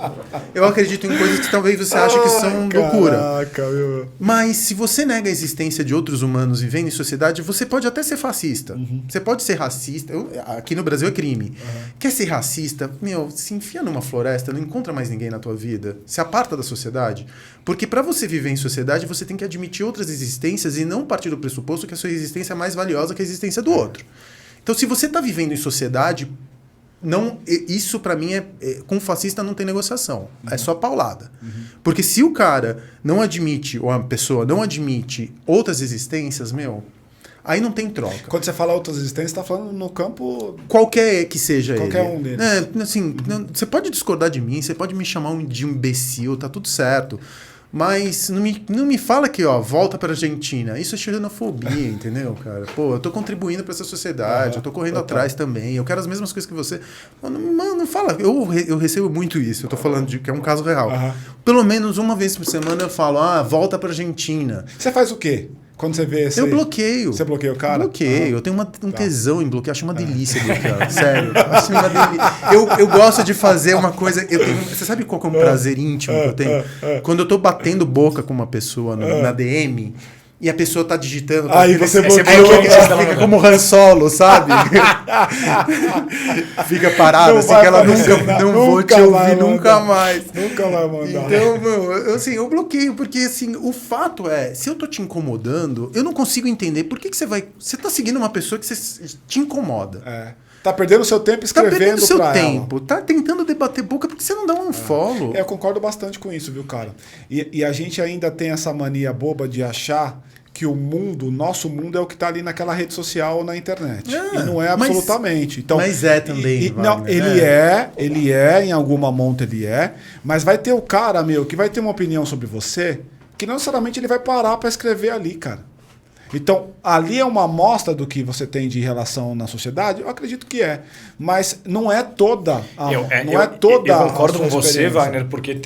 Eu acredito em coisas que talvez você ache que são loucura. Meu. Mas se você nega a existência de outros humanos vivendo em sociedade, você pode até ser fascista. Você pode ser racista. Aqui no Brasil é crime. Quer ser racista? Se enfia numa floresta, não encontra mais ninguém na tua vida. Se aparta da sociedade. Porque para você viver em sociedade, você tem que admitir outras existências e não partir do pressuposto que a sua existência é mais valiosa que a existência do outro. Então, se você está vivendo em sociedade, isso para mim com um fascista não tem negociação. É só paulada. Porque se o cara não admite, ou a pessoa não admite outras existências, Aí não tem troca. Quando você fala autoexistência, você tá falando no campo... Qualquer que seja Qualquer ele. um deles. Assim, você pode discordar de mim, você pode me chamar de um imbecil, tá tudo certo. Mas não me fala que, volta pra Argentina. Isso é xenofobia, entendeu, cara? Pô, eu tô contribuindo pra essa sociedade, eu tô correndo atrás também, eu quero as mesmas coisas que você. Mano, não fala. Eu recebo muito isso, eu tô falando de que é um caso real. Pelo menos uma vez por semana eu falo, volta pra Argentina. Você faz o quê? Quando você vê esse... Eu bloqueio. Você bloqueia o cara? Bloqueio. Eu tenho um tesão em bloquear. Acho uma delícia bloquear. Sério. Acho uma delícia. Eu gosto de fazer uma coisa... Você sabe qual que é um prazer íntimo que eu tenho? Quando eu tô batendo boca com uma pessoa na DM... E a pessoa tá digitando... Aí você bloqueia. Ela fica como Han Solo, sabe? Fica parada, assim, que ela não vou te ouvir nunca mais. Nunca vai mandar. Então, eu bloqueio, porque assim, o fato é, se eu tô te incomodando, eu não consigo entender por que você vai... Você tá seguindo uma pessoa que te incomoda. Tá perdendo seu tempo escrevendo pra ela. Tá perdendo seu tempo. Tá tentando debater boca porque você não dá um follow. Eu concordo bastante com isso, viu, cara? E a gente ainda tem essa mania boba de achar que o nosso mundo é o que tá ali naquela rede social ou na internet. E não é absolutamente. Então, mas é também, não, ele é, em alguma monta ele é, mas vai ter o cara, que vai ter uma opinião sobre você que não necessariamente ele vai parar pra escrever ali, cara. Então, ali é uma amostra do que você tem de relação na sociedade? Eu acredito que é. Mas não é toda eu concordo com você, Wagner, porque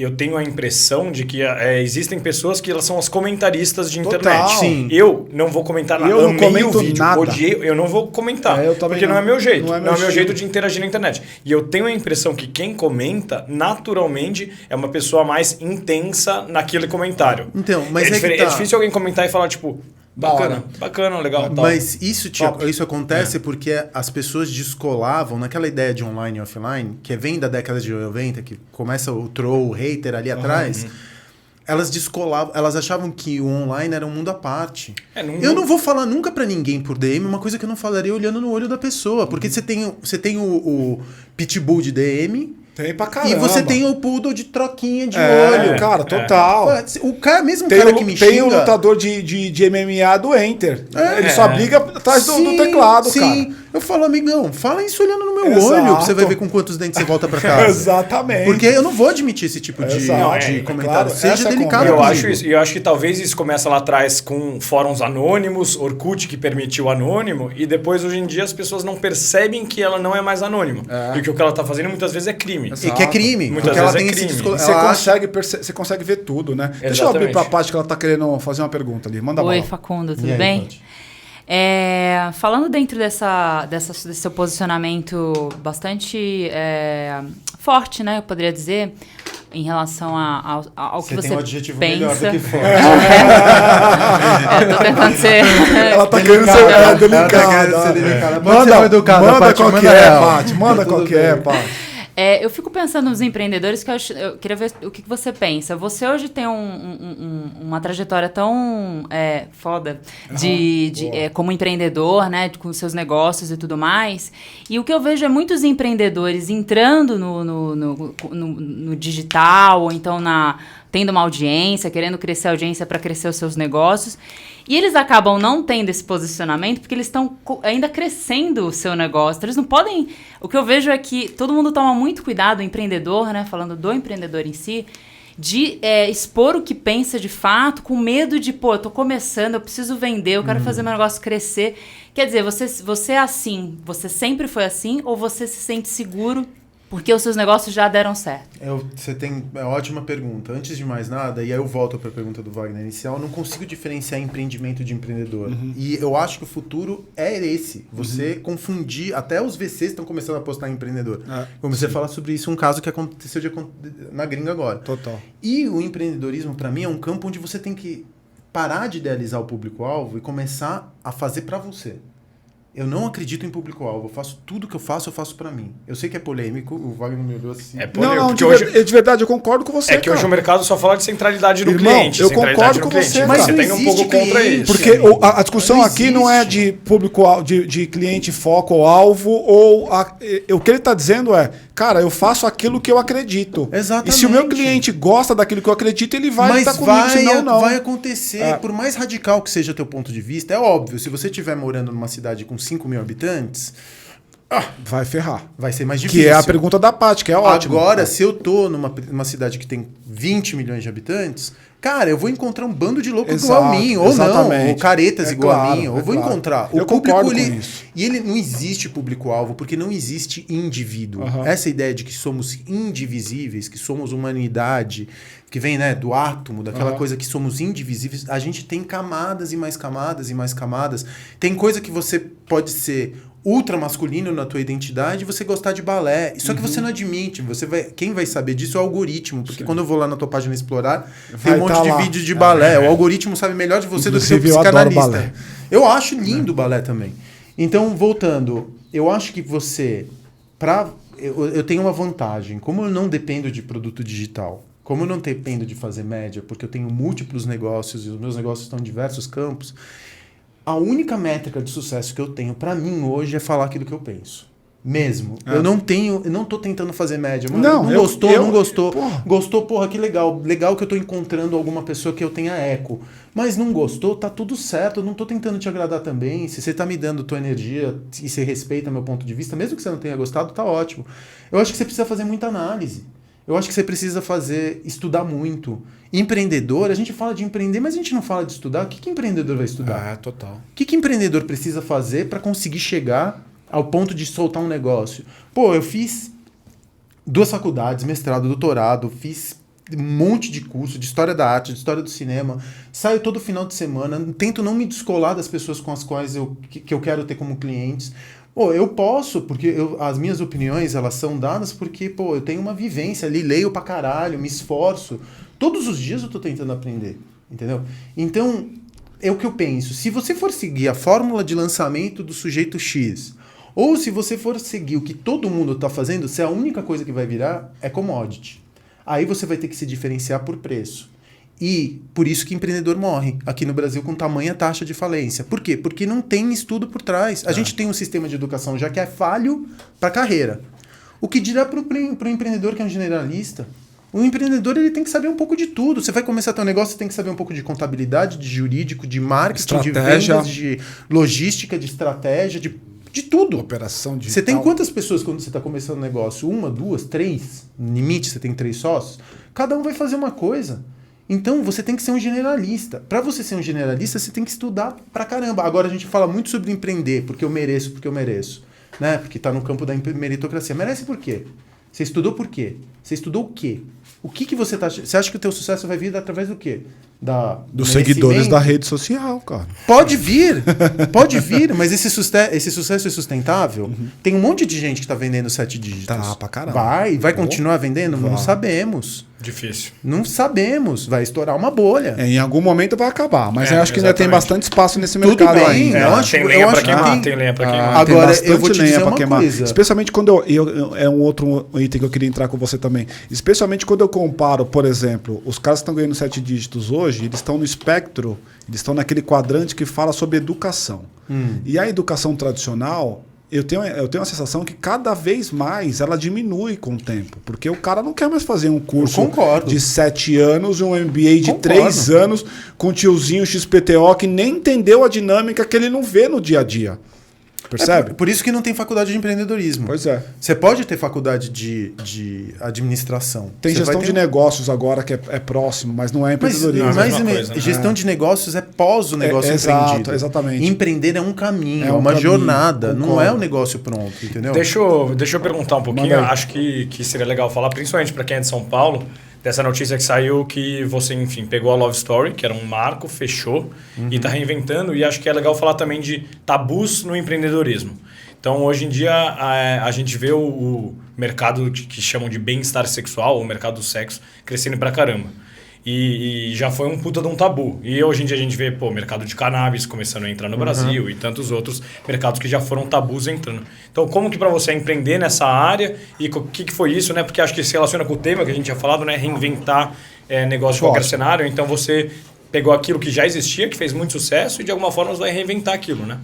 eu tenho a impressão de que existem pessoas que elas são as comentaristas de internet. Sim. Eu não vou comentar nada. Eu não comento nada. Eu não vou comentar. Porque não é meu jeito. Não é meu jeito de interagir na internet. E eu tenho a impressão que quem comenta, naturalmente, é uma pessoa mais intensa naquele comentário. Então, mas é difícil alguém comentar e falar, tipo... Bacana, legal. Mas isso acontece porque as pessoas descolavam naquela ideia de online e offline, que vem da década de 90, que começa o troll, o hater ali atrás. Elas descolavam, elas achavam que o online era um mundo à parte. Eu não vou falar nunca pra ninguém por DM uma coisa que eu não falaria olhando no olho da pessoa. Porque você tem o pitbull de DM... Tem pra caramba. E você tem o poodle de troquinha de olho. Cara, total. O cara que me xinga... Tem o lutador de MMA do Enter. Ele só briga atrás do teclado, cara. Eu falo, amigão, fala isso olhando no meu olho, que você vai ver com quantos dentes você volta pra casa. Exatamente. Porque eu não vou admitir esse tipo de comentário. Claro, seja delicado. Eu acho que talvez isso começa lá atrás com fóruns anônimos, Orkut que permitiu anônimo, e depois hoje em dia as pessoas não percebem que ela não é mais anônimo. Porque o que ela tá fazendo muitas vezes é crime. E que é crime. Muitas vezes é crime. Você consegue ver tudo, né? Exatamente. Deixa eu abrir pra Paty que ela tá querendo fazer uma pergunta ali. Manda Oi, bola. Facundo, tudo bem? Falando dentro desse seu posicionamento bastante forte, né? Eu poderia dizer, em relação ao que você tem um adjetivo pensa. melhor do que forte. Tô tentando ser... Ela tá querendo ser delicada. Manda qualquer, Paty. Manda qualquer, Paty. Eu fico pensando nos empreendedores, que eu queria ver o que você pensa. Você hoje tem uma trajetória tão foda como empreendedor, né, com seus negócios e tudo mais. E o que eu vejo é muitos empreendedores entrando no digital, ou então tendo uma audiência, querendo crescer a audiência para crescer os seus negócios. E eles acabam não tendo esse posicionamento porque eles estão ainda crescendo o seu negócio. Eles não podem... O que eu vejo é que todo mundo toma muito cuidado, o empreendedor, né? Falando do empreendedor em si, de expor o que pensa de fato, com medo de, eu tô começando, eu preciso vender, eu quero fazer meu negócio crescer. Quer dizer, você é assim, você sempre foi assim, ou você se sente seguro porque os seus negócios já deram certo? Você tem ótima pergunta. Antes de mais nada, e aí eu volto para a pergunta do Wagner inicial, eu não consigo diferenciar empreendimento de empreendedor. E eu acho que o futuro é esse. Você confundir, até os VCs estão começando a apostar em empreendedor. Comecei a falar sobre isso, um caso que aconteceu na gringa agora. Total. E o empreendedorismo, para mim, é um campo onde você tem que parar de idealizar o público-alvo e começar a fazer para você. Eu não acredito em público-alvo. Eu faço tudo que eu faço pra mim. Eu sei que é polêmico, o Wagner me olhou assim. É polêmico, não, de verdade, eu concordo com você. É que hoje o mercado só fala de centralidade do cliente. Eu concordo com você, mas você tem um pouco contra isso. Porque a discussão aqui não é de público, de cliente, foco ou alvo, o que ele está dizendo é, cara, eu faço aquilo que eu acredito. Exatamente. E se o meu cliente gosta daquilo que eu acredito, ele vai estar comigo, senão não. Vai acontecer. Por mais radical que seja teu ponto de vista, é óbvio, se você estiver morando numa cidade com 5 mil habitantes, vai ferrar. Vai ser mais difícil. Que é a pergunta da Paty, que é ótimo. Agora, se eu tô numa cidade que tem 20 milhões de habitantes, cara, eu vou encontrar um bando de louco igual a mim, ou não, ou caretas igual a mim, ou vou encontrar. Eu concordo com isso. E ele não existe público-alvo, porque não existe indivíduo. Essa ideia de que somos indivisíveis, que somos humanidade, que vem, né, do átomo, daquela coisa que somos indivisíveis, a gente tem camadas e mais camadas e mais camadas. Tem coisa que você pode ser ultra masculino na tua identidade e você gostar de balé. Só que você não admite. Quem vai saber disso é o algoritmo. Porque quando eu vou lá na tua página explorar, tem um monte de vídeos de balé. O algoritmo sabe melhor de você do que o psicanalista. Eu acho lindo o balé também. Então, voltando, eu acho que você... Eu tenho uma vantagem. Como eu não dependo de produto digital, como eu não dependo de fazer média, porque eu tenho múltiplos negócios e os meus negócios estão em diversos campos, a única métrica de sucesso que eu tenho pra mim hoje é falar aquilo que eu penso. Mesmo. Eu não tô tentando fazer média. Mano, não gostou. Porra. Gostou, porra, que legal. Legal que eu tô encontrando alguma pessoa que eu tenha eco. Mas não gostou, tá tudo certo. Eu não tô tentando te agradar também. Se você tá me dando tua energia e você respeita meu ponto de vista, mesmo que você não tenha gostado, tá ótimo. Eu acho que você precisa fazer muita análise. Eu acho que você precisa estudar muito. Empreendedor, a gente fala de empreender, mas a gente não fala de estudar. O que empreendedor vai estudar? Total. O que empreendedor precisa fazer para conseguir chegar ao ponto de soltar um negócio? Pô, eu fiz 2 faculdades, mestrado, doutorado, fiz um monte de curso de história da arte, de história do cinema, saio todo final de semana, tento não me descolar das pessoas com as quais eu quero ter como clientes. Pô, eu posso, porque as minhas opiniões, elas são dadas porque, pô, eu tenho uma vivência ali, leio pra caralho, me esforço. Todos os dias eu tô tentando aprender, entendeu? Então, é o que eu penso. Se você for seguir a fórmula de lançamento do sujeito X, ou se você for seguir o que todo mundo tá fazendo, se a única coisa que vai virar é commodity. Aí você vai ter que se diferenciar por preço. E por isso que empreendedor morre aqui no Brasil com tamanha taxa de falência. Por quê? Porque não tem estudo por trás. A gente tem um sistema de educação já que é falho para carreira. O que dirá para o empreendedor que é um generalista? O empreendedor ele tem que saber um pouco de tudo. Você vai começar a ter um negócio, você tem que saber um pouco de contabilidade, de jurídico, de marketing, de vendas, de logística, de estratégia, de tudo. Operação digital. Você tem quantas pessoas quando você está começando um negócio? 1, 2, 3? No limite você tem 3 sócios? Cada um vai fazer uma coisa. Então, você tem que ser um generalista. Para você ser um generalista, você tem que estudar pra caramba. Agora, a gente fala muito sobre empreender, porque eu mereço, né? Porque tá no campo da meritocracia. Merece por quê? Você estudou por quê? Você estudou o quê? O que você tá... Você acha que o teu sucesso vai vir através do quê? Dos seguidores da rede social, cara. Pode vir, mas esse sucesso é sustentável? Tem um monte de gente que tá vendendo 7 dígitos. Tá, pra caramba. Vai continuar vendendo? Não sabemos. Difícil. Não sabemos. Vai estourar uma bolha. Em algum momento vai acabar. Mas eu acho que ainda tem bastante espaço nesse mercado bem, ainda. Tem lenha pra queimar, tem lenha pra queimar. Agora, eu vou te dizer uma coisa. Especialmente quando é um outro item que eu queria entrar com você também. Especialmente quando eu comparo, por exemplo, os caras que estão ganhando 7 dígitos hoje, eles estão no espectro, eles estão naquele quadrante que fala sobre educação. E a educação tradicional... Eu tenho a sensação que cada vez mais ela diminui com o tempo. Porque o cara não quer mais fazer um curso de 7 anos, um MBA de 3 anos, com tiozinho XPTO que nem entendeu a dinâmica que ele não vê no dia a dia. Percebe? Por isso que não tem faculdade de empreendedorismo. Pois é. Você pode ter faculdade de administração. Tem gestão de negócios agora que é próximo, mas não é empreendedorismo. Mas gestão de negócios é pós o negócio empreendido. Exatamente. Empreender é um caminho, é uma jornada. Concordo. Não é o negócio pronto, entendeu? Deixa eu perguntar um pouquinho. Acho que seria legal falar, principalmente para quem é de São Paulo, dessa notícia que saiu que você, enfim, pegou a Love Story, que era um marco, fechou e está reinventando. E acho que é legal falar também de tabus no empreendedorismo. Então, hoje em dia, a gente vê o mercado que chamam de bem-estar sexual, o mercado do sexo, crescendo pra caramba. E já foi um puta de um tabu. E hoje em dia a gente vê, o mercado de cannabis começando a entrar no Brasil e tantos outros mercados que já foram tabus entrando. Então, como que para você empreender nessa área e o que foi isso, né? Porque acho que se relaciona com o tema que a gente tinha falado, né? Reinventar negócio de qualquer cenário. Então, você pegou aquilo que já existia, que fez muito sucesso e de alguma forma você vai reinventar aquilo, né?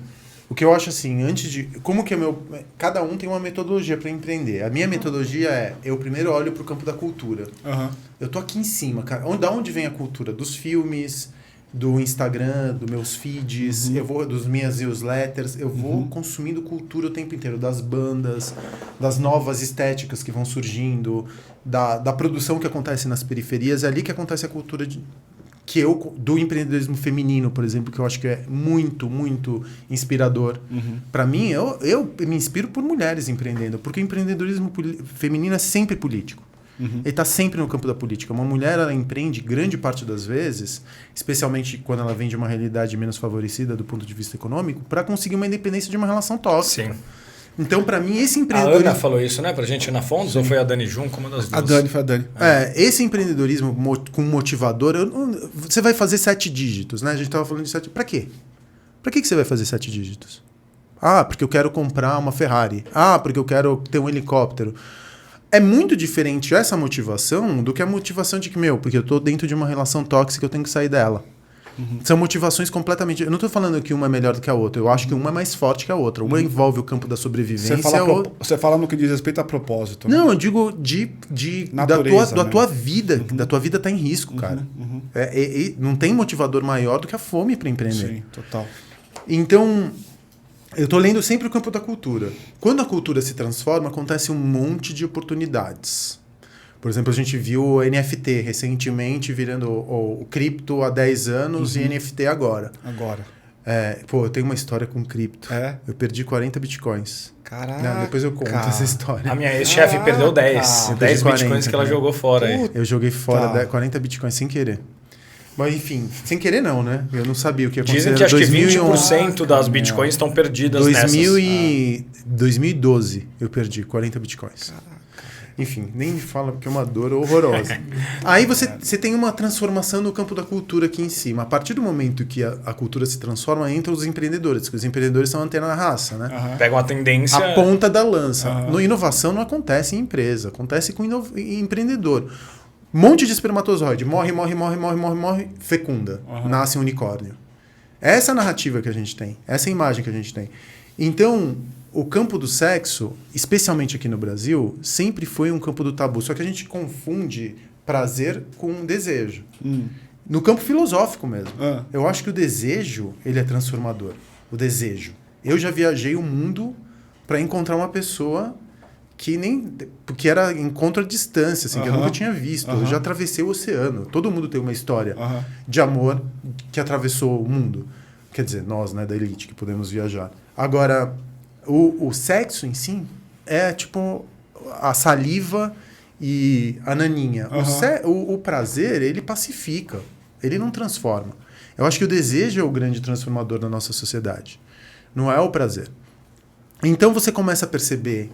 O que eu acho assim, antes de... Como que é meu... Cada um tem uma metodologia para empreender. A minha metodologia é... Eu primeiro olho para o campo da cultura. Eu tô aqui em cima, cara. Da onde vem a cultura? Dos filmes, do Instagram, dos meus feeds, dos minhas newsletters. Eu vou consumindo cultura o tempo inteiro. Das bandas, das novas estéticas que vão surgindo, da produção que acontece nas periferias. É ali que acontece a cultura do empreendedorismo feminino, por exemplo, que eu acho que é muito, muito inspirador. Para mim, eu me inspiro por mulheres empreendendo, porque o empreendedorismo feminino é sempre político. Ele está sempre no campo da política. Uma mulher, ela empreende grande parte das vezes, especialmente quando ela vem de uma realidade menos favorecida do ponto de vista econômico, para conseguir uma independência de uma relação tóxica. Sim. Então, para mim, esse empreendedorismo... A Ana falou isso, né? Pra gente na Fondos, ou foi a Dani Jun? Como uma das duas? A Dani, foi a Dani. Esse empreendedorismo com motivador... Você vai fazer 7 dígitos, né? A gente estava falando de 7... Para quê? Para que você vai fazer 7 dígitos? Porque eu quero comprar uma Ferrari. Porque eu quero ter um helicóptero. É muito diferente essa motivação do que a motivação de que, porque eu estou dentro de uma relação tóxica, eu tenho que sair dela. São motivações completamente... Eu não estou falando que uma é melhor do que a outra. Eu acho que uma é mais forte que a outra. Uma envolve o campo da sobrevivência. Você fala no que diz respeito a propósito. Né? Não, eu digo natureza, da tua vida. Da tua vida está em risco, cara. Não tem motivador maior do que a fome para empreender. Sim, total. Então, eu estou lendo sempre o campo da cultura. Quando a cultura se transforma, acontece um monte de oportunidades. Por exemplo, a gente viu o NFT recentemente virando o cripto há 10 anos e NFT agora. Eu tenho uma história com cripto. Eu perdi 40 bitcoins. Caraca. Depois eu conto essa história. A minha ex-chefe perdeu 10 bitcoins que ela jogou fora. Eu joguei fora 40 bitcoins sem querer. Mas enfim, sem querer não, né? Eu não sabia o que ia acontecer. Dizem que acho que 20% das bitcoins estão perdidas nessas. 2012 eu perdi 40 bitcoins. Caraca. Enfim, nem me fala porque é uma dor horrorosa. Aí você tem uma transformação no campo da cultura aqui em cima. A partir do momento que a cultura se transforma, entram os empreendedores, porque os empreendedores são a antena da raça, né? Pegam a tendência... A ponta da lança. No inovação não acontece em empresa, acontece com empreendedor. Um monte de espermatozoide, morre, fecunda, nasce um unicórnio. Essa é a narrativa que a gente tem, essa é a imagem que a gente tem. Então, o campo do sexo, especialmente aqui no Brasil, sempre foi um campo do tabu. Só que a gente confunde prazer com desejo. No campo filosófico mesmo. Eu acho que o desejo, ele é transformador. O desejo. Eu já viajei o mundo para encontrar uma pessoa porque era encontro à distância, assim, que eu nunca tinha visto. Eu já atravessei o oceano. Todo mundo tem uma história de amor que atravessou o mundo. Quer dizer, nós, né, da elite, que podemos viajar. Agora... O sexo em si é tipo a saliva e a naninha. O prazer, ele pacifica, ele não transforma. Eu acho que o desejo é o grande transformador da nossa sociedade. Não é o prazer. Então você começa a perceber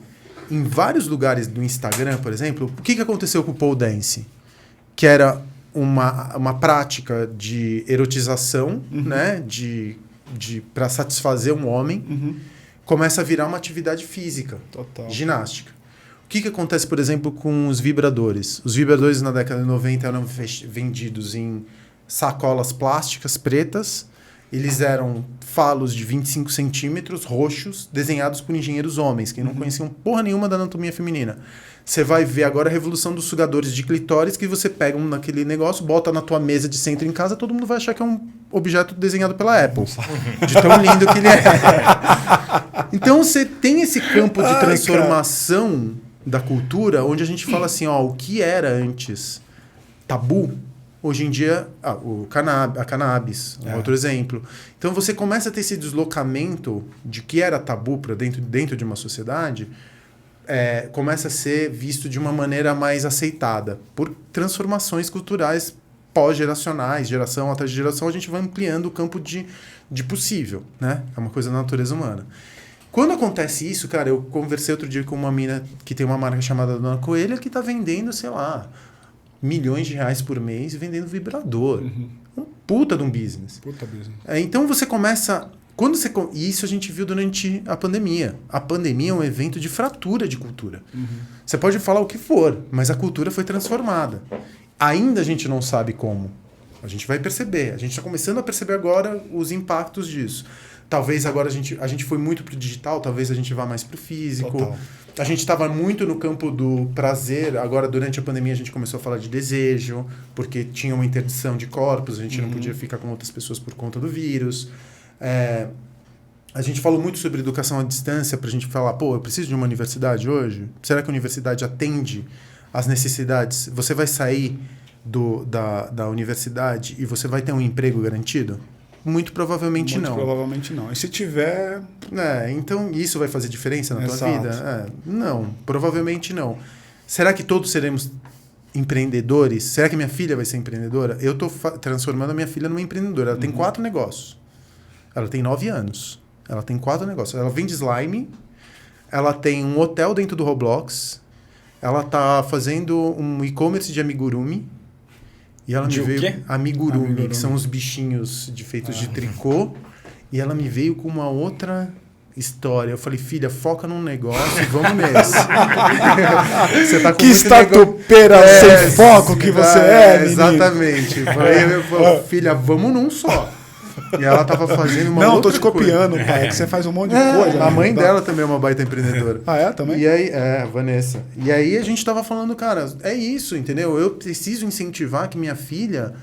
em vários lugares do Instagram, por exemplo, o que aconteceu com o pole dance? Que era uma prática de erotização, né? Para satisfazer um homem. Começa a virar uma atividade física, ginástica. O que acontece, por exemplo, com os vibradores? Os vibradores na década de 90 eram vendidos em sacolas plásticas pretas. Eles eram falos de 25 centímetros, roxos, desenhados por engenheiros homens, que não conheciam porra nenhuma da anatomia feminina. Você vai ver agora a revolução dos sugadores de clitóris, que você pega naquele negócio, bota na tua mesa de centro em casa, todo mundo vai achar que é um objeto desenhado pela Apple. De tão lindo que ele é. Então você tem esse campo de transformação da cultura, onde a gente fala assim, o que era antes tabu, hoje em dia, a cannabis, outro exemplo. Então você começa a ter esse deslocamento de que era tabu para dentro de uma sociedade, começa a ser visto de uma maneira mais aceitada. Por transformações culturais pós-geracionais, geração atrás de geração, a gente vai ampliando o campo de possível, né? É uma coisa da natureza humana. Quando acontece isso, cara, eu conversei outro dia com uma mina que tem uma marca chamada Dona Coelha, que está vendendo, sei lá, milhões de reais por mês vendendo vibrador. Um puta de um business. Puta business. Então você começa... E isso a gente viu durante a pandemia. A pandemia é um evento de fratura de cultura. Você pode falar o que for, mas a cultura foi transformada. Ainda a gente não sabe como. A gente vai perceber. A gente está começando a perceber agora os impactos disso. Talvez agora a gente foi muito para o digital, talvez a gente vá mais para o físico. Total. A gente estava muito no campo do prazer. Agora, durante a pandemia, a gente começou a falar de desejo, porque tinha uma interdição de corpos, a gente não podia ficar com outras pessoas por conta do vírus. A gente falou muito sobre educação à distância para a gente falar, pô, eu preciso de uma universidade hoje? Será que a universidade atende às necessidades? Você vai sair da universidade e você vai ter um emprego garantido? Muito provavelmente não. Muito provavelmente não. E se tiver... Então isso vai fazer diferença na tua Exato. vida? Não, provavelmente não. Será que todos seremos empreendedores? Será que minha filha vai ser empreendedora? Eu estou transformando a minha filha numa empreendedora. Ela tem 4 negócios. Ela tem 9 anos. Ela tem 4 negócios. Ela vende slime. Ela tem um hotel dentro do Roblox. Ela está fazendo um e-commerce de amigurumi. E ela me veio... Amigurumi, que são os bichinhos feitos de tricô. E ela me veio com uma outra história. Eu falei, filha, foca num negócio e vamos nesse. Você tá com que estatupeira sem foco que você menino. Exatamente. Eu falei, filha, vamos num só. E ela tava fazendo uma outra tô te copiando, coisa. pai. É que você faz um monte de coisa. A mãe dela também é uma baita empreendedora. Também? E aí, Vanessa. E aí a gente tava falando, cara, é isso, entendeu? Eu preciso incentivar que minha filha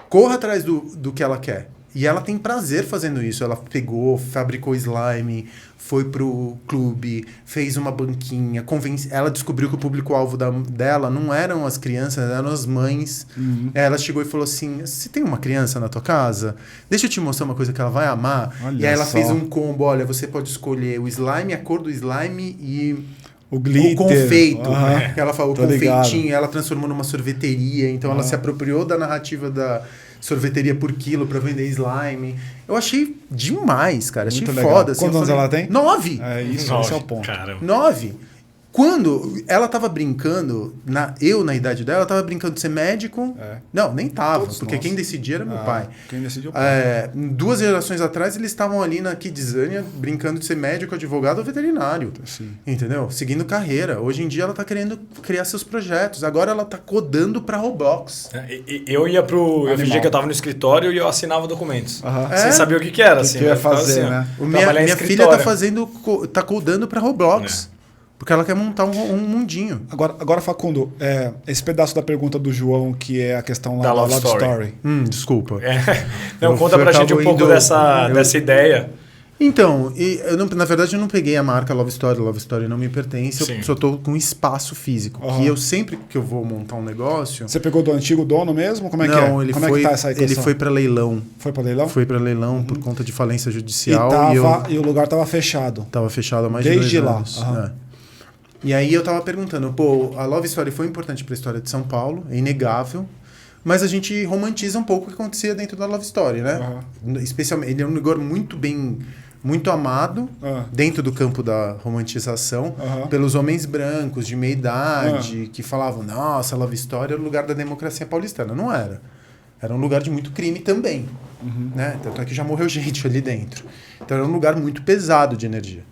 corra atrás do que ela quer. E ela tem prazer fazendo isso. Ela pegou, fabricou slime, foi pro clube, fez uma banquinha, ela descobriu que o público-alvo dela não eram as crianças, eram as mães. Ela chegou e falou assim, você tem uma criança na tua casa? Deixa eu te mostrar uma coisa que ela vai amar. Olha e aí ela só. fez um combo, olha, você pode escolher o slime, a cor do slime e... O glitter. O confeito. Que ela falou, o Tô ligado. confeitinho. Ela transformou numa sorveteria. Então ela se apropriou da narrativa da sorveteria por quilo para vender slime. Eu achei demais, cara. Achei Muito foda. legal. Assim, Quantos anos ela tem? 9. É isso, 9, esse é o ponto. Caramba. 9. Quando ela tava brincando, eu na idade dela, tava brincando de ser médico. Não, nem tava, Todos porque nós. quem decidia era meu pai. Quem decidiu o pai. 2 gerações atrás, eles estavam ali na Kidzania brincando de ser médico, advogado ou veterinário. Sim. Entendeu? Seguindo carreira. Hoje em dia ela tá querendo criar seus projetos. Agora ela tá codando pra Roblox. Eu ia eu fingia que eu tava no escritório e eu assinava documentos. Aham. Sem saber o que era, assim. que ia eu ficava fazer, ó, né? trabalhar em Minha filha escritório. tá codando pra Roblox. Porque ela quer montar um mundinho. Agora, Facundo, esse pedaço da pergunta do João, que é a questão lá Da da Love Love Story. Desculpa. Não, conta pra gente um pouco dessa ideia. Então, na verdade eu não peguei a marca Love Story não me pertence, Sim. eu só tô com espaço físico. Que eu sempre que eu vou montar um negócio... Você pegou do antigo dono mesmo? Como é que é? Não, Como é que tá essa ele foi para leilão. Foi para leilão? Foi para leilão por conta de falência judicial. E o lugar tava fechado. Tava fechado há mais de 2 anos. Desde lá. E aí eu tava perguntando, pô, a Love Story foi importante para a história de São Paulo, é inegável, mas a gente romantiza um pouco o que acontecia dentro da Love Story, né? Especialmente, ele é um lugar muito amado dentro do campo da romantização pelos homens brancos de meia idade que falavam, nossa, a Love Story era o lugar da democracia paulistana. Não era. Era um lugar de muito crime também. Né? Tanto é que já morreu gente ali dentro. Então era um lugar muito pesado de energia.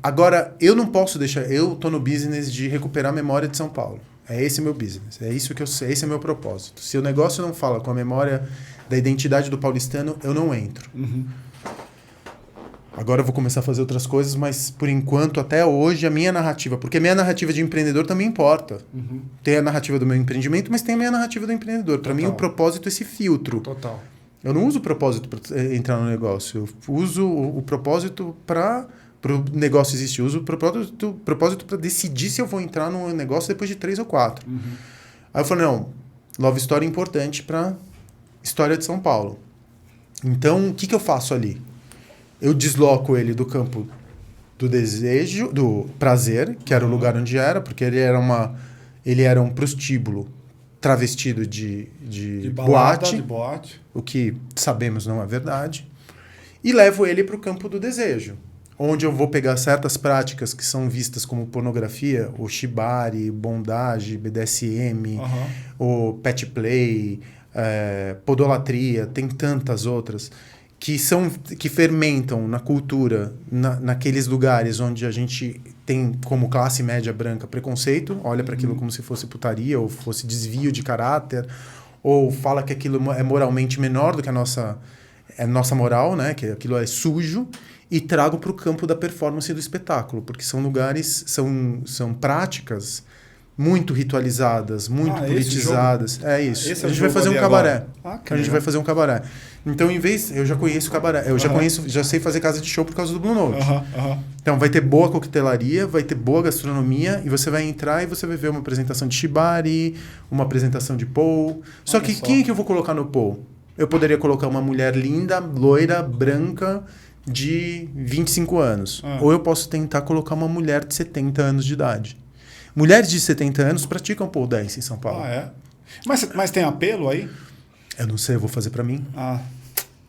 Agora, eu não posso deixar... Eu tô no business de recuperar a memória de São Paulo. É esse meu business. É isso que eu sei. Esse é meu propósito. Se o negócio não fala com a memória da identidade do paulistano, eu não entro. Agora eu vou começar a fazer outras coisas, mas por enquanto, até hoje, a minha narrativa... Porque a minha narrativa de empreendedor também importa. Tem a narrativa do meu empreendimento, mas tem a minha narrativa do empreendedor. Para mim, o propósito é esse filtro. Total. Eu não uso o propósito para entrar no negócio. Eu uso o propósito para o negócio existir. Eu uso o propósito para decidir se eu vou entrar no negócio depois de 3 ou 4. Aí eu falei, não, Love Story é importante para história de São Paulo. Então, o que eu faço ali? Eu desloco ele do campo do desejo, do prazer, que era o lugar onde era, porque ele era um prostíbulo travestido de balada, boate, de boate, o que sabemos não é verdade, e levo ele para o campo do desejo, onde eu vou pegar certas práticas que são vistas como pornografia, o shibari, bondage, BDSM, o pet play, podolatria, tem tantas outras que fermentam na cultura, naqueles lugares onde a gente tem como classe média branca preconceito, olha para aquilo como se fosse putaria ou fosse desvio de caráter, ou fala que aquilo é moralmente menor do que a nossa moral, né? Que aquilo é sujo, e trago para o campo da performance e do espetáculo, porque são lugares, são práticas muito ritualizadas, muito politizadas. É isso. A gente vai fazer um cabaré. A gente vai fazer um cabaré. Então, eu já conheço o cabaré. Eu já sei fazer casa de show por causa do Blue Note. Então, vai ter boa coquetelaria, vai ter boa gastronomia, e você vai entrar e você vai ver uma apresentação de shibari, uma apresentação de pole. Só que quem é que eu vou colocar no pole? Eu poderia colocar uma mulher linda, loira, branca, de 25 anos. Ou eu posso tentar colocar uma mulher de 70 anos de idade. Mulheres de 70 anos praticam pole dance em São Paulo. Mas tem apelo aí? Eu não sei, eu vou fazer pra mim.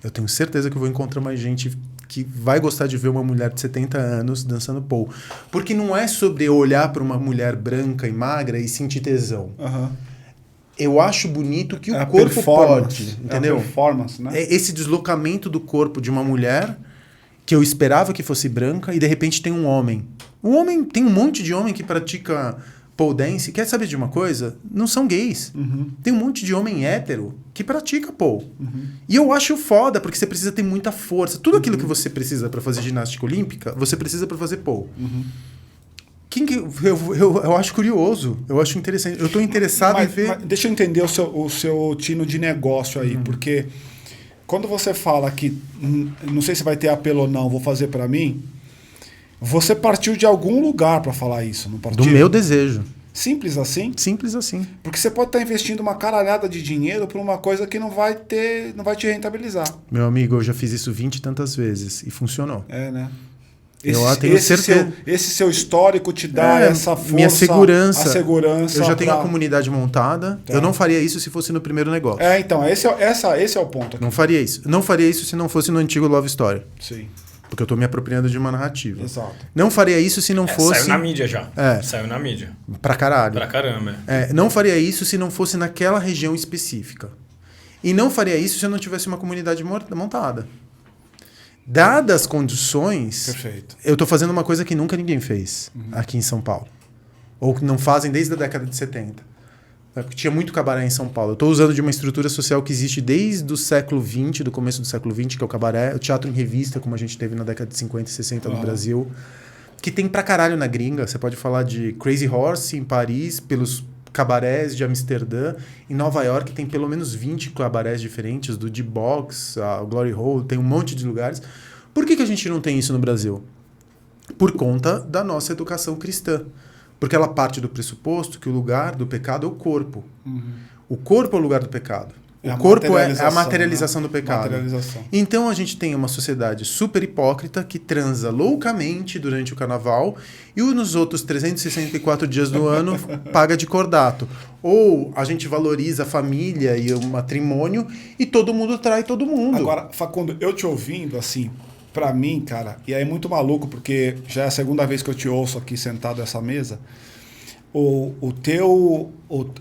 Eu tenho certeza que eu vou encontrar mais gente que vai gostar de ver uma mulher de 70 anos dançando pole. Porque não é sobre eu olhar para uma mulher branca e magra e sentir tesão. Eu acho bonito que o corpo pode, entendeu? É a performance, né? É esse deslocamento do corpo de uma mulher que eu esperava que fosse branca e de repente tem um homem. Tem um monte de homem que pratica pole dance. Quer saber de uma coisa? Não são gays. Tem um monte de homem hétero que pratica pole. E eu acho foda, porque você precisa ter muita força. Tudo aquilo que você precisa para fazer ginástica olímpica, você precisa para fazer pole. Eu acho curioso, eu acho interessante. Eu estou interessado em ver... Mas deixa eu entender o seu tino de negócio aí, porque quando você fala que não sei se vai ter apelo ou não, vou fazer para mim, você partiu de algum lugar para falar isso, não partiu? Do meu desejo. Simples assim? Simples assim. Porque você pode estar investindo uma caralhada de dinheiro por uma coisa que não vai te rentabilizar. Meu amigo, eu já fiz isso 20 e tantas vezes e funcionou. Né? Eu tenho certeza. Esse seu histórico te dá essa força, minha segurança. A segurança. Eu já tenho a comunidade montada. Eu não faria isso se fosse no primeiro negócio. Então, esse é o ponto aqui. Não faria isso. Não faria isso se não fosse no antigo Love Story. Sim. Porque eu estou me apropriando de uma narrativa. Exato. Não faria isso se não fosse... Saiu na mídia já. Saiu na mídia. Pra caralho. Pra caramba. Não faria isso se não fosse naquela região específica. E não faria isso se eu não tivesse uma comunidade montada. Dadas as condições, perfeito. Eu estou fazendo uma coisa que nunca ninguém fez aqui em São Paulo. Ou que não fazem desde a década de 70. Tinha muito cabaré em São Paulo. Eu estou usando de uma estrutura social que existe desde o século XX, do começo do século XX, que é o cabaré, o teatro em revista, como a gente teve na década de 50 e 60 no Brasil, que tem pra caralho na gringa. Você pode falar de Crazy Horse em Paris, pelos cabarés de Amsterdã. Em Nova York tem pelo menos 20 cabarés diferentes, do D-Box, a Glory Hole, tem um monte de lugares. Por que a gente não tem isso no Brasil? Por conta da nossa educação cristã. Porque ela parte do pressuposto que o lugar do pecado é o corpo. O corpo é o lugar do pecado. O corpo é a materialização do pecado. Então a gente tem uma sociedade super hipócrita que transa loucamente durante o carnaval e nos outros 364 dias do ano paga de cordato. Ou a gente valoriza a família e o matrimônio e todo mundo trai todo mundo. Agora, Facundo, eu te ouvindo assim, pra mim, cara, e aí é muito maluco porque já é a segunda vez que eu te ouço aqui sentado nessa mesa.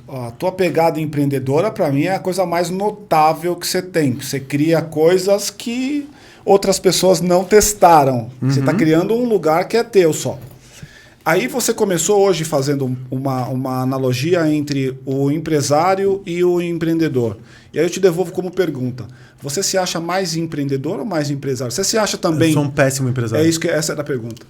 A tua pegada empreendedora, para mim, é a coisa mais notável que você tem. Você cria coisas que outras pessoas não testaram. Você está criando um lugar que é teu só. Aí você começou hoje fazendo uma analogia entre o empresário e o empreendedor. E aí eu te devolvo como pergunta. Você se acha mais empreendedor ou mais empresário? Você se acha também... Eu sou um péssimo empresário. Essa é a pergunta.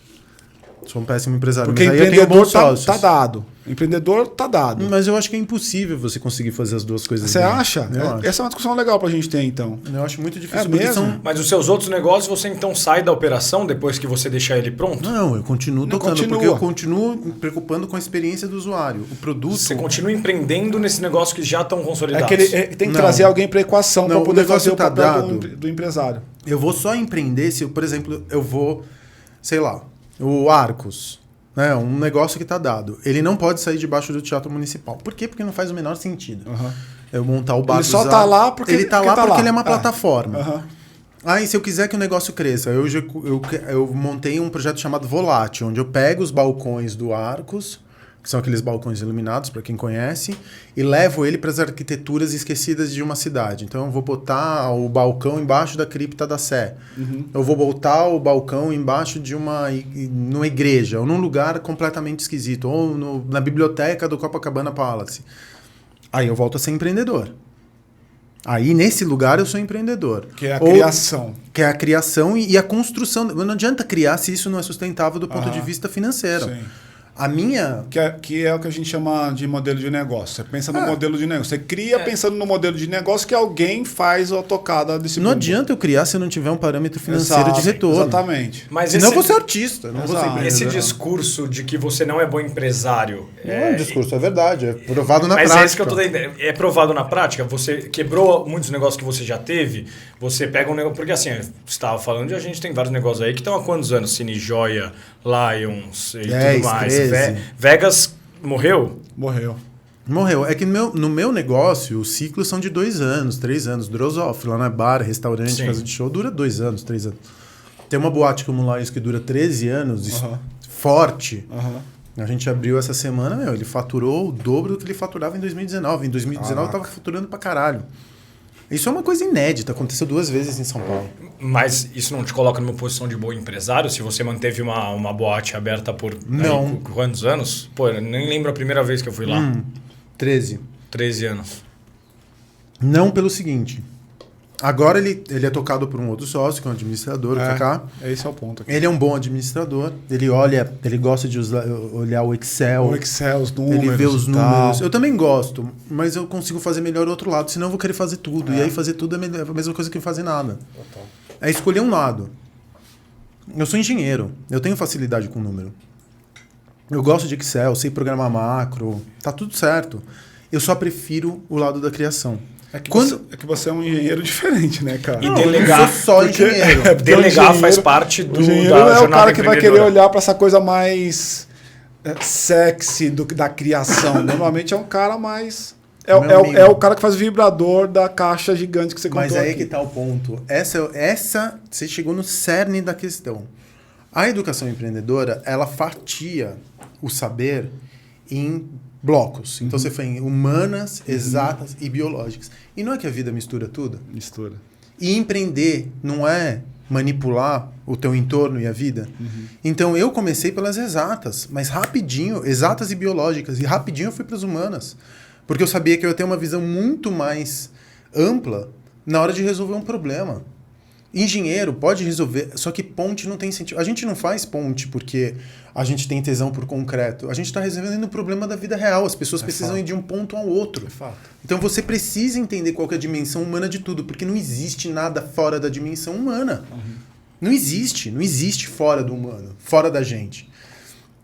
Sou um péssimo empresário. Porque mas empreendedor tá dado. Empreendedor tá dado. Mas eu acho que é impossível você conseguir fazer as duas coisas. Você acha? Acho. Essa é uma discussão legal pra gente ter, então. Eu acho muito difícil. Mesmo? Mas os seus outros negócios, você então sai da operação depois que você deixar ele pronto? Não, eu continuo tocando, porque eu continuo me preocupando com a experiência do usuário. O produto... Você continua empreendendo nesse negócio que já estão consolidados. Tem que trazer alguém pra equação para poder fazer o papel do empresário. Eu vou só empreender se, por exemplo, eu vou, sei lá, o Arcos... um negócio que está dado. Ele não pode sair debaixo do Teatro Municipal. Por quê? Porque não faz o menor sentido. Eu montar o bar. Ele só está lá porque ele está lá porque ele é uma plataforma. E se eu quiser que o negócio cresça, eu montei um projeto chamado Volátil, onde eu pego os balcões do Arcos, que são aqueles balcões iluminados, para quem conhece, e levo ele para as arquiteturas esquecidas de uma cidade. Então eu vou botar o balcão embaixo da cripta da Sé. Eu vou botar o balcão embaixo de numa igreja, ou num lugar completamente esquisito, ou na biblioteca do Copacabana Palace. Aí eu volto a ser empreendedor. Aí, nesse lugar, eu sou empreendedor. Que é a criação. Que é a criação e a construção. Não adianta criar se isso não é sustentável do ponto de vista financeiro. Sim. A minha... Que é o que a gente chama de modelo de negócio. Você pensa no modelo de negócio. Você cria pensando no modelo de negócio que alguém faz a tocada desse Não adianta eu criar se eu não tiver um parâmetro financeiro de retorno. Exatamente. Mas senão eu vou ser artista. Não vou ser empreendedor. Esse discurso de que você não é bom empresário... Não é um discurso, é verdade. É provado na prática. Mas é isso que eu tô dizendo. É provado na prática? Você quebrou muitos negócios que você já teve, você pega um negócio... Porque assim, você estava falando e a gente tem vários negócios aí que estão há quantos anos? Cine Joia, Lions e 10, tudo mais. 13. Vegas morreu? Morreu. É que no meu negócio, os ciclos são de 2 anos, 3 anos. Drosophila, né? Bar, restaurante, casa de show, dura 2 anos, 3 anos. Tem uma boate como o Lions que dura 13 anos, forte. A gente abriu essa semana, ele faturou o dobro do que ele faturava em 2019. Em 2019 tava faturando pra caralho. Isso é uma coisa inédita, aconteceu 2 vezes em São Paulo. Mas isso não te coloca numa posição de bom empresário? Se você manteve uma boate aberta por quantos anos? Pô, eu nem lembro a primeira vez que eu fui lá. 13 anos. Não pelo seguinte. Agora ele é tocado por um outro sócio, que é um administrador, o Kaká. Esse é o ponto aqui. Ele é um bom administrador. Ele gosta de olhar o Excel. Os números. Ele vê os números. Eu também gosto, mas eu consigo fazer melhor o outro lado. Senão eu vou querer fazer tudo. E aí fazer tudo é a mesma coisa que fazer nada. É escolher um lado. Eu sou engenheiro. Eu tenho facilidade com número. Eu gosto de Excel, sei programar macro. Tá tudo certo. Eu só prefiro o lado da criação. É que você é um engenheiro diferente, né, cara? E delegar. Eu sou só engenheiro. Delegar faz parte do. O engenheiro é o cara que vai querer olhar para essa coisa mais sexy da criação. Normalmente é um cara mais. É o cara que faz o vibrador da caixa gigante que você comprou. Mas aí aqui. que tá o ponto. Essa você chegou no cerne da questão. A educação empreendedora, ela fatia o saber em blocos. Então você foi em humanas, exatas e biológicas. E não é que a vida mistura tudo? Mistura. E empreender não é manipular o teu entorno e a vida? Então eu comecei pelas exatas, mas rapidinho, exatas e biológicas, e rapidinho eu fui para as humanas. Porque eu sabia que eu ia ter uma visão muito mais ampla na hora de resolver um problema. Engenheiro pode resolver, só que ponte não tem sentido. A gente não faz ponte porque a gente tem tesão por concreto. A gente está resolvendo o problema da vida real. As pessoas precisam ir de um ponto ao outro. Então você precisa entender qual que é a dimensão humana de tudo, porque não existe nada fora da dimensão humana. Não existe fora do humano, fora da gente.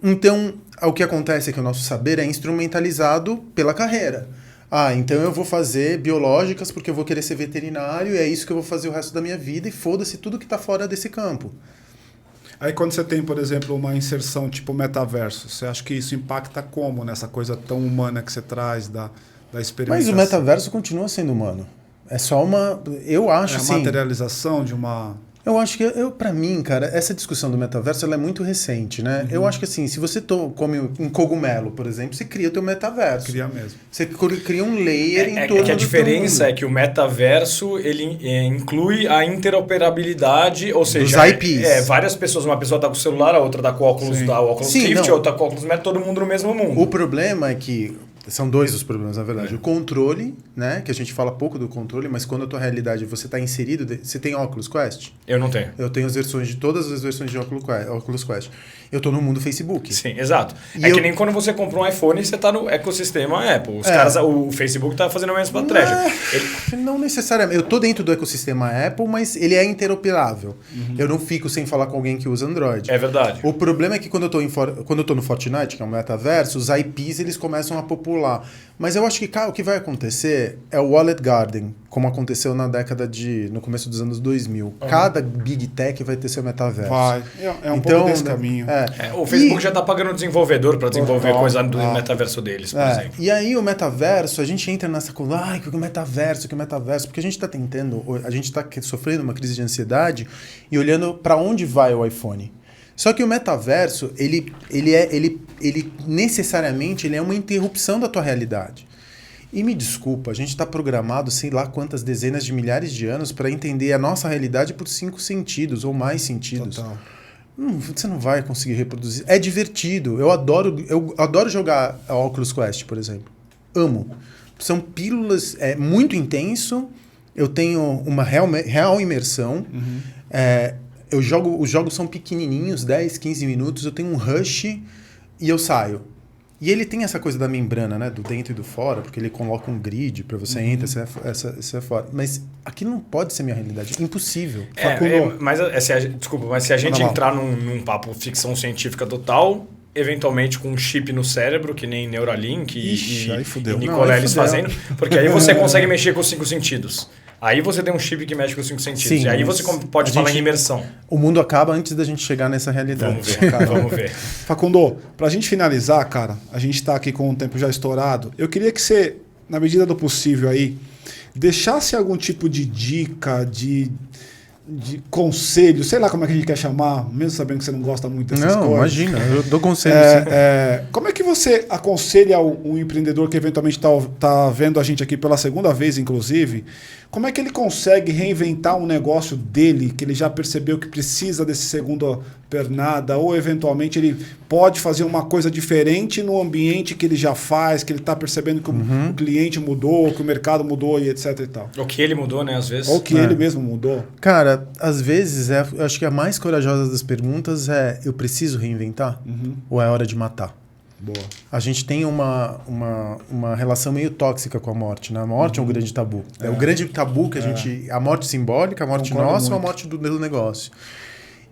Então, o que acontece é que o nosso saber é instrumentalizado pela carreira. Então eu vou fazer biológicas porque eu vou querer ser veterinário e é isso que eu vou fazer o resto da minha vida e foda-se tudo que está fora desse campo. Aí quando você tem, por exemplo, uma inserção tipo metaverso, você acha que isso impacta como nessa coisa tão humana que você traz da experimentação? Mas o metaverso continua sendo humano. É só uma... Eu acho assim... É a materialização de uma... Eu acho que, pra mim, cara, essa discussão do metaverso ela é muito recente, né? Eu acho que assim, se você come um cogumelo, por exemplo, você cria o teu metaverso. Cria mesmo. Você cria um layer em torno do que a diferença é que o metaverso, ele inclui a interoperabilidade, ou seja... Dos IPs. Várias pessoas, uma pessoa tá com o celular, a outra tá com o óculos, Rift, a outra tá com o óculos Meta, todo mundo no mesmo mundo. O problema é que... São 2 os problemas, na verdade. O controle, né? Que a gente fala pouco do controle, mas quando a tua realidade você está inserido... Você tem Oculus Quest? Eu não tenho. Eu tenho todas as versões de Oculus Quest. Eu estou no mundo Facebook. Sim, exato. Que nem quando você compra um iPhone, você está no ecossistema Apple. Os caras, o Facebook está fazendo a mesma estratégia. Não necessariamente. Eu estou dentro do ecossistema Apple, mas ele é interoperável. Eu não fico sem falar com alguém que usa Android. É verdade. O problema é que quando eu estou no Fortnite, que é um metaverso, os IPs eles começam a popular lá. Mas eu acho que o que vai acontecer é o Wallet Garden, como aconteceu no começo dos anos 2000. Cada Big Tech vai ter seu metaverso. Vai. É um pouco desse caminho. O Facebook já está pagando desenvolvedor para desenvolver coisa do metaverso deles, por exemplo. E aí o metaverso, a gente entra nessa coisa, que o metaverso, porque a gente está sofrendo uma crise de ansiedade e olhando para onde vai o iPhone. Só que o metaverso, ele necessariamente ele é uma interrupção da tua realidade. E me desculpa, a gente está programado sei lá quantas dezenas de milhares de anos para entender a nossa realidade por 5 sentidos ou mais sentidos. Total. Você não vai conseguir reproduzir. É divertido. Eu adoro jogar a Oculus Quest, por exemplo. Amo. São pílulas, é muito intenso. Eu tenho uma real imersão. Os jogos são pequenininhos, 10, 15 minutos, eu tenho um rush e eu saio. E ele tem essa coisa da membrana, né? Do dentro e do fora, porque ele coloca um grid para você entrar, você é fora. Mas aquilo não pode ser minha realidade. Impossível. Mas se a gente entrar num papo ficção científica total, eventualmente com um chip no cérebro, que nem Neuralink e Nicoleles fazendo, porque aí você consegue mexer com os 5 sentidos. Aí você tem um chip que mexe com os 5 sentidos. Sim, e aí você pode falar em imersão. O mundo acaba antes da gente chegar nessa realidade. Vamos ver, cara, vamos ver. Facundo, pra gente finalizar, cara, a gente tá aqui com o tempo já estourado. Eu queria que você, na medida do possível aí, deixasse algum tipo de dica, de conselho, sei lá como é que a gente quer chamar, mesmo sabendo que você não gosta muito dessas coisas. Não, imagina, eu dou conselho. Como é que você aconselha um empreendedor que eventualmente está vendo a gente aqui pela segunda vez, inclusive, como é que ele consegue reinventar um negócio dele, que ele já percebeu que precisa desse segundo pernada, ou eventualmente ele pode fazer uma coisa diferente no ambiente que ele já faz, que ele está percebendo que o cliente mudou, que o mercado mudou e etc e tal. Ou que ele mudou, né, às vezes. Ou que ele mesmo mudou. Cara, às vezes, eu acho que a mais corajosa das perguntas é: eu preciso reinventar? Ou é hora de matar? Boa. A gente tem uma relação meio tóxica com a morte, né? A morte é um grande tabu. É o grande tabu que a gente... A morte simbólica, a morte nossa ou a morte do negócio.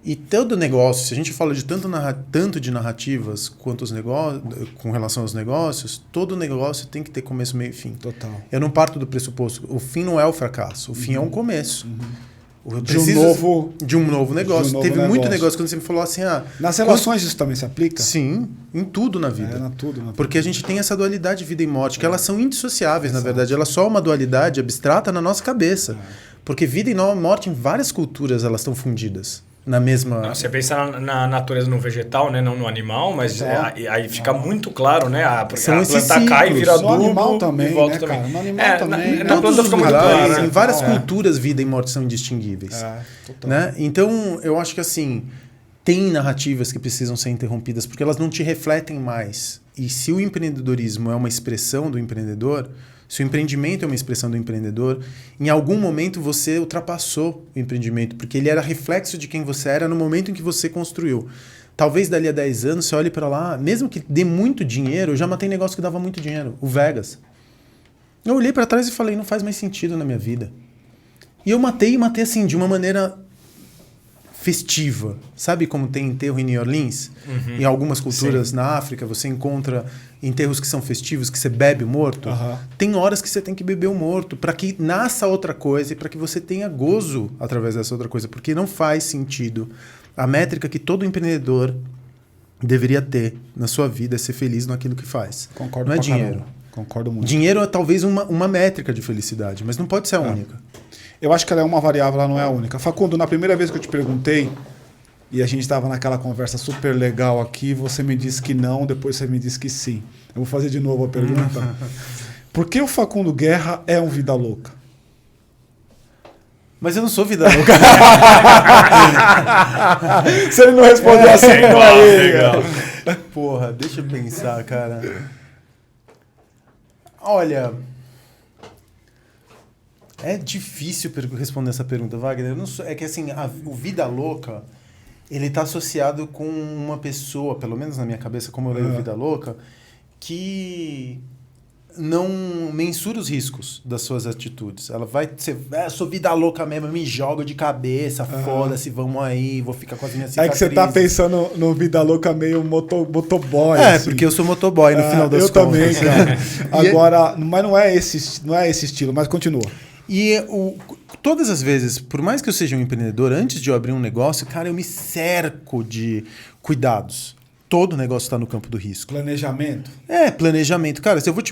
E todo negócio, se a gente fala de tanto de narrativas quanto os negócios, com relação aos negócios, todo negócio tem que ter começo, meio e fim. Total. Eu não parto do pressuposto. O fim não é o fracasso. O fim é um começo. De um novo negócio. Teve muito negócio quando você me falou assim... nas relações isso também se aplica? Sim, em tudo na vida. Porque a gente tem essa dualidade vida e morte, que elas são indissociáveis, na verdade. Ela é só uma dualidade abstrata na nossa cabeça. Porque vida e morte, em várias culturas, elas estão fundidas. Na mesma... Você pensa na natureza no vegetal, né? Não no animal, mas aí fica muito claro, né? A planta cai e vira adubo. No animal também, e volta né, também. Cara? No animal também. Na planta fica muito claro. Né? Em várias culturas, vida e morte são indistinguíveis. Né? Então, eu acho que assim, tem narrativas que precisam ser interrompidas porque elas não te refletem mais. E se o empreendedorismo é uma expressão do empreendedor... Se o empreendimento é uma expressão do empreendedor, em algum momento você ultrapassou o empreendimento, porque ele era reflexo de quem você era no momento em que você construiu. Talvez dali a 10 anos você olhe para lá, mesmo que dê muito dinheiro, eu já matei negócio que dava muito dinheiro, o Vegas. Eu olhei para trás e falei, não faz mais sentido na minha vida. E eu matei assim, de uma maneira festiva. Sabe como tem enterro em New Orleans? Em algumas culturas na África você encontra enterros que são festivos, que você bebe o morto. Tem horas que você tem que beber o morto para que nasça outra coisa e para que você tenha gozo através dessa outra coisa. Porque não faz sentido. A métrica que todo empreendedor deveria ter na sua vida é ser feliz naquilo que faz. Concordo. Não é dinheiro. Concordo muito. Dinheiro é talvez uma métrica de felicidade, mas não pode ser a única. Eu acho que ela é uma variável, ela não é a única. Facundo, na primeira vez que eu te perguntei, e a gente estava naquela conversa super legal aqui, você me disse que não, depois você me disse que sim. Eu vou fazer de novo a pergunta. Por que o Facundo Guerra é um vida louca? Mas eu não sou vida louca. Se ele não responder assim, não é ele. Legal. Porra, deixa eu pensar, cara. Olha... É difícil responder essa pergunta, Wagner. É que assim, o vida louca, ele está associado com uma pessoa, pelo menos na minha cabeça, como eu leio vida louca, que não mensura os riscos das suas atitudes. Ela vai ser, sou vida louca mesmo, me jogo de cabeça, foda-se, vamos aí, vou ficar com as minhas cicatrizes. É que você tá pensando no vida louca meio motoboy. Assim. Porque eu sou motoboy no final das contas. Eu também, cara. Agora, mas não é esse estilo, mas continua. E todas as vezes, por mais que eu seja um empreendedor, antes de eu abrir um negócio, cara, eu me cerco de cuidados. Todo negócio está no campo do risco. Planejamento? Planejamento. Cara, se eu for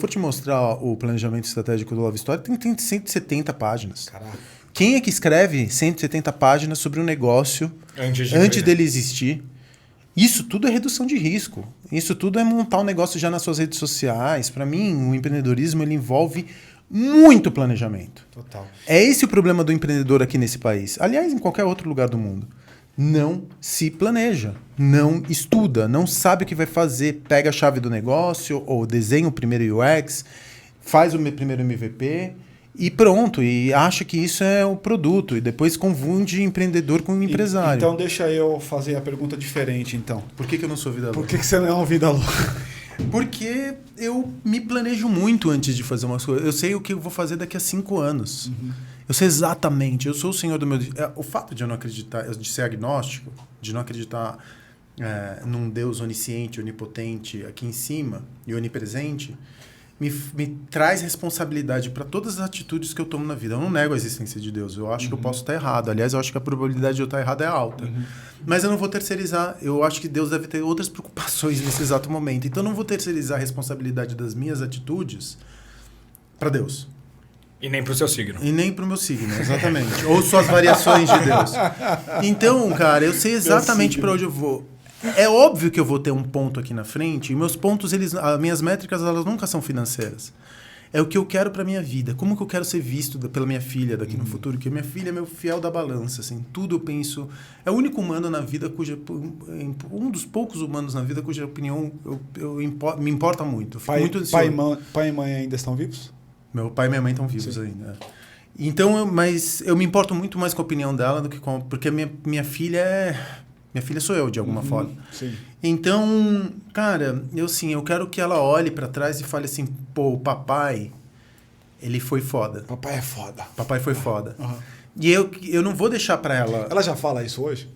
te mostrar o planejamento estratégico do Love Story, tem 170 páginas. Caraca. Quem é que escreve 170 páginas sobre um negócio antes dele existir? Isso tudo é redução de risco. Isso tudo é montar um negócio já nas suas redes sociais. Para mim, o empreendedorismo ele envolve muito planejamento. Total. É esse o problema do empreendedor aqui nesse país. Aliás, em qualquer outro lugar do mundo. Não se planeja, não estuda, não sabe o que vai fazer, pega a chave do negócio ou desenha o primeiro UX, faz o primeiro MVP e pronto, e acha que isso é o produto e depois confunde empreendedor com empresário. Então deixa eu fazer a pergunta diferente então. Por que eu não sou vida louca? Por que você não é uma vida louca? Porque eu me planejo muito antes de fazer umas coisas. Eu sei o que eu vou fazer daqui a 5 anos. Uhum. Eu sei exatamente. Eu sou o senhor do meu... O fato de eu não acreditar, de ser agnóstico, de não acreditar num Deus onisciente, onipotente aqui em cima e onipresente, me traz responsabilidade para todas as atitudes que eu tomo na vida. Eu não nego a existência de Deus. Eu acho que eu posso estar errado. Aliás, eu acho que a probabilidade de eu estar errado é alta. Uhum. Mas eu não vou terceirizar. Eu acho que Deus deve ter outras preocupações nesse exato momento. Então, eu não vou terceirizar a responsabilidade das minhas atitudes para Deus. E nem pro seu signo. E nem pro meu signo, exatamente. Ou suas variações de Deus. Então, cara, eu sei exatamente para onde eu vou. É óbvio que eu vou ter um ponto aqui na frente, e meus pontos, as minhas métricas, elas nunca são financeiras. É o que eu quero para minha vida. Como que eu quero ser visto pela minha filha daqui no futuro? Porque minha filha é meu fiel da balança, assim. Tudo eu penso... É o único humano na vida um dos poucos humanos na vida cuja opinião me importa muito. Pai e mãe ainda estão vivos? Meu pai e minha mãe estão vivos ainda. Então, mas eu me importo muito mais com a opinião dela do que com... Porque minha filha é... Minha filha sou eu, de alguma forma. Sim. Então, cara, eu quero que ela olhe pra trás e fale assim, pô, o papai, ele foi foda. Papai é foda. Papai foi foda. Uhum. E eu não vou deixar pra ela... Ela já fala isso hoje?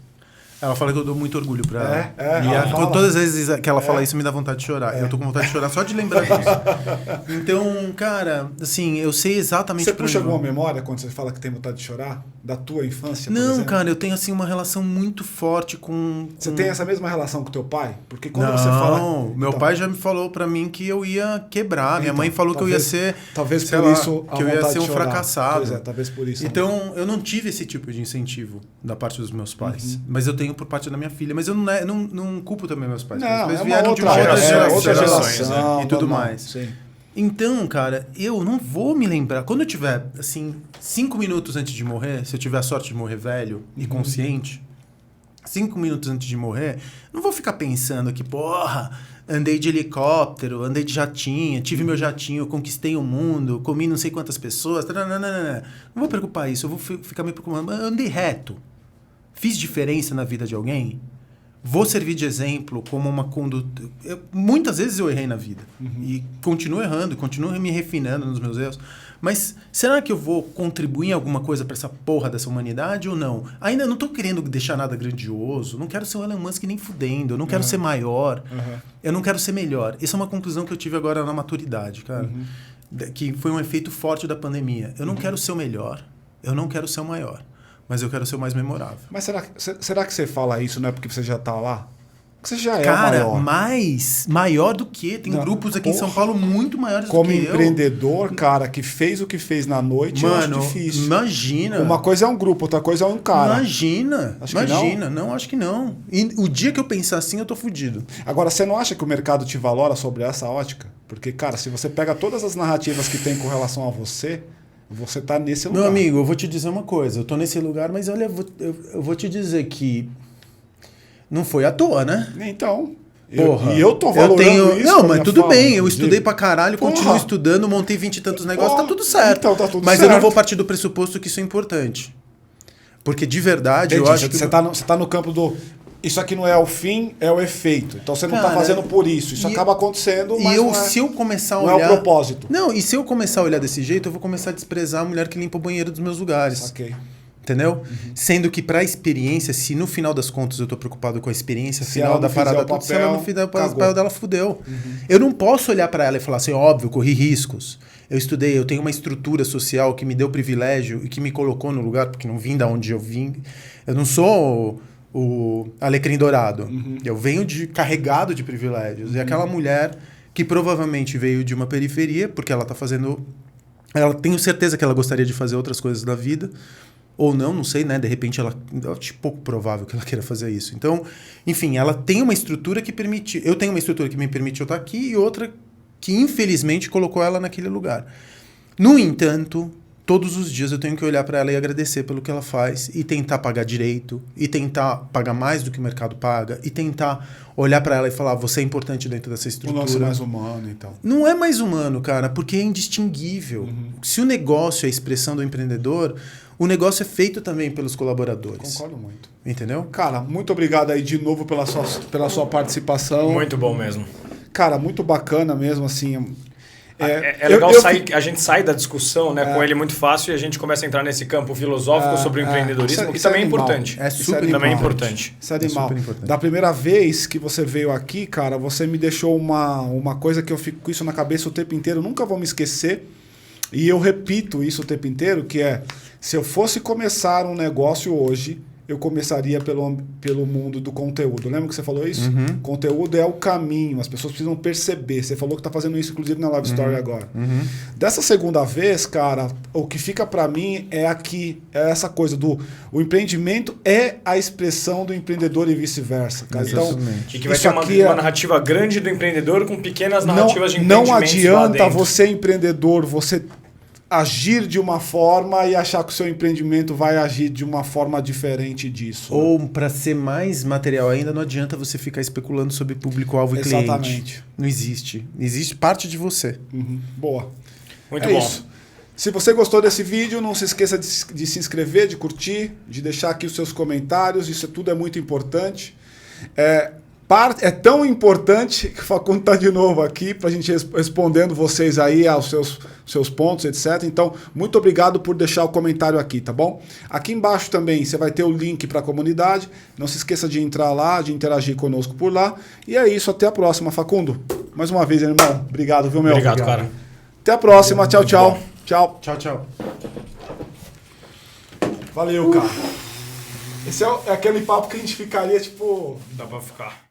Ela fala que eu dou muito orgulho pra ela. Todas as vezes que ela fala isso, me dá vontade de chorar. Eu tô com vontade de chorar só de lembrar disso. Então, cara, assim, eu sei exatamente... Você puxa alguma memória quando você fala que tem vontade de chorar? Da tua infância, por Não, exemplo? cara, eu tenho, assim, uma relação muito forte com... Você tem essa mesma relação com teu pai? Porque quando não, você fala... Não, meu pai já me falou pra mim que eu ia quebrar. Minha mãe falou que eu ia ser... Talvez por isso que eu ia ser um fracassado. Pois é, talvez por isso. Então, eu não tive esse tipo de incentivo da parte dos meus pais. Mas eu tenho por parte da minha filha. Mas eu não culpo também meus pais. Não, meus pais vieram outra geração, e tudo mais. Sim. Então, cara, eu não vou me lembrar. Quando eu tiver, assim, 5 minutos antes de morrer, se eu tiver a sorte de morrer velho e consciente, 5 minutos antes de morrer, não vou ficar pensando que, porra, andei de helicóptero, andei de jatinho, tive meu jatinho, conquistei o mundo, comi não sei quantas pessoas. Não vou preocupar isso, eu vou ficar me preocupando. Andei reto. Fiz diferença na vida de alguém? Vou servir de exemplo como uma conduta... Muitas vezes eu errei na vida. E continuo errando, continuo me refinando nos meus erros. Mas será que eu vou contribuir em alguma coisa para essa porra dessa humanidade ou não? Ainda não estou querendo deixar nada grandioso. Não quero ser o Elon Musk nem fudendo. Eu não quero ser maior. Eu não quero ser melhor. Essa é uma conclusão que eu tive agora na maturidade, cara. Que foi um efeito forte da pandemia. Eu não quero ser o melhor. Eu não quero ser o maior. Mas eu quero ser o mais memorável. Mas será que você fala isso não é porque você já tá lá? Porque você já é cara, o maior. Maior do que? Tem grupos aqui em São Paulo muito maiores do que eu. Como empreendedor, cara, que fez o que fez na noite, mano, eu acho difícil. Imagina. Uma coisa é um grupo, outra coisa é um cara. Imagina. Não, acho que não. E o dia que eu pensar assim, eu tô fudido. Agora, você não acha que o mercado te valora sobre essa ótica? Porque, cara, se você pega todas as narrativas que tem com relação a você tá nesse lugar. Meu amigo, eu vou te dizer uma coisa. Eu tô nesse lugar, mas olha, eu vou te dizer que não foi à toa, né? Então... Porra, eu tô valorando isso. Não, mas tudo bem. Eu estudei pra caralho, continuo estudando, montei 20 e tantos negócios, tá tudo certo. Então tá tudo mas certo. Eu não vou partir do pressuposto que isso é importante. Porque de verdade, eu acho que... Você tá no campo do... isso aqui não é o fim, é o efeito. Então você não está fazendo por isso. Isso acaba acontecendo, mas se eu começar a olhar, olhar... é o propósito. Não, e se eu começar a olhar desse jeito, eu vou começar a desprezar a mulher que limpa o banheiro dos meus lugares. Ok. Entendeu? Sendo que para a experiência, se no final das contas eu tô preocupado com a experiência final da parada toda, se ela não fizer o papel dela, fudeu. Eu não posso olhar para ela e falar assim, óbvio, corri riscos. Eu estudei, eu tenho uma estrutura social que me deu privilégio e que me colocou no lugar, porque não vim da onde eu vim. Eu não sou o alecrim dourado. Eu venho carregado de privilégios. E aquela mulher que provavelmente veio de uma periferia, porque ela tá fazendo... Ela tenho certeza que ela gostaria de fazer outras coisas da vida. Ou não sei, né? De repente ela... Acho pouco provável que ela queira fazer isso. Então, enfim, ela tem uma estrutura que permite... Eu tenho uma estrutura que me permite eu estar aqui e outra que, infelizmente, colocou ela naquele lugar. No entanto, todos os dias eu tenho que olhar para ela e agradecer pelo que ela faz e tentar pagar direito, e tentar pagar mais do que o mercado paga, e tentar olhar para ela e falar, você é importante dentro dessa estrutura. O nosso é mais humano, então. Não é mais humano, cara, porque é indistinguível. Se o negócio é a expressão do empreendedor, o negócio é feito também pelos colaboradores. Concordo muito. Entendeu? Cara, muito obrigado aí de novo pela sua participação. Muito bom mesmo. Cara, muito bacana mesmo, assim... É legal a gente sai da discussão, né, com ele muito fácil e a gente começa a entrar nesse campo filosófico sobre o empreendedorismo, que também é importante. É super também é importante. Isso é animal. super importante. Da primeira vez que você veio aqui, cara, você me deixou uma coisa que eu fico com isso na cabeça o tempo inteiro, nunca vou me esquecer. E eu repito isso o tempo inteiro, que é, se eu fosse começar um negócio hoje, eu começaria pelo mundo do conteúdo. Lembra que você falou isso? Conteúdo é o caminho, as pessoas precisam perceber. Você falou que está fazendo isso, inclusive, na Live Story agora. Dessa segunda vez, cara, o que fica para mim é essa coisa do... O empreendimento é a expressão do empreendedor e vice-versa. Então, e que vai ter uma narrativa grande do empreendedor com pequenas narrativas de empreendimento. Não adianta você, empreendedor, você... agir de uma forma e achar que o seu empreendimento vai agir de uma forma diferente disso. Ou, para ser mais material ainda, não adianta você ficar especulando sobre público-alvo e cliente. Exatamente. Não existe. Existe parte de você. Boa. Muito bom. Isso. Se você gostou desse vídeo, não se esqueça de se inscrever, de curtir, de deixar aqui os seus comentários. Isso tudo é muito importante. É tão importante que o Facundo está de novo aqui para a gente respondendo vocês aí aos seus pontos, etc. Então, muito obrigado por deixar o comentário aqui, tá bom? Aqui embaixo também você vai ter o link para a comunidade. Não se esqueça de entrar lá, de interagir conosco por lá. E é isso, até a próxima. Facundo, mais uma vez, irmão. Obrigado, viu, meu? Obrigado, cara. Até a próxima. Tchau, tchau. Tchau. Tchau, tchau. Valeu, cara. Esse é aquele papo que a gente ficaria, tipo... Dá pra ficar.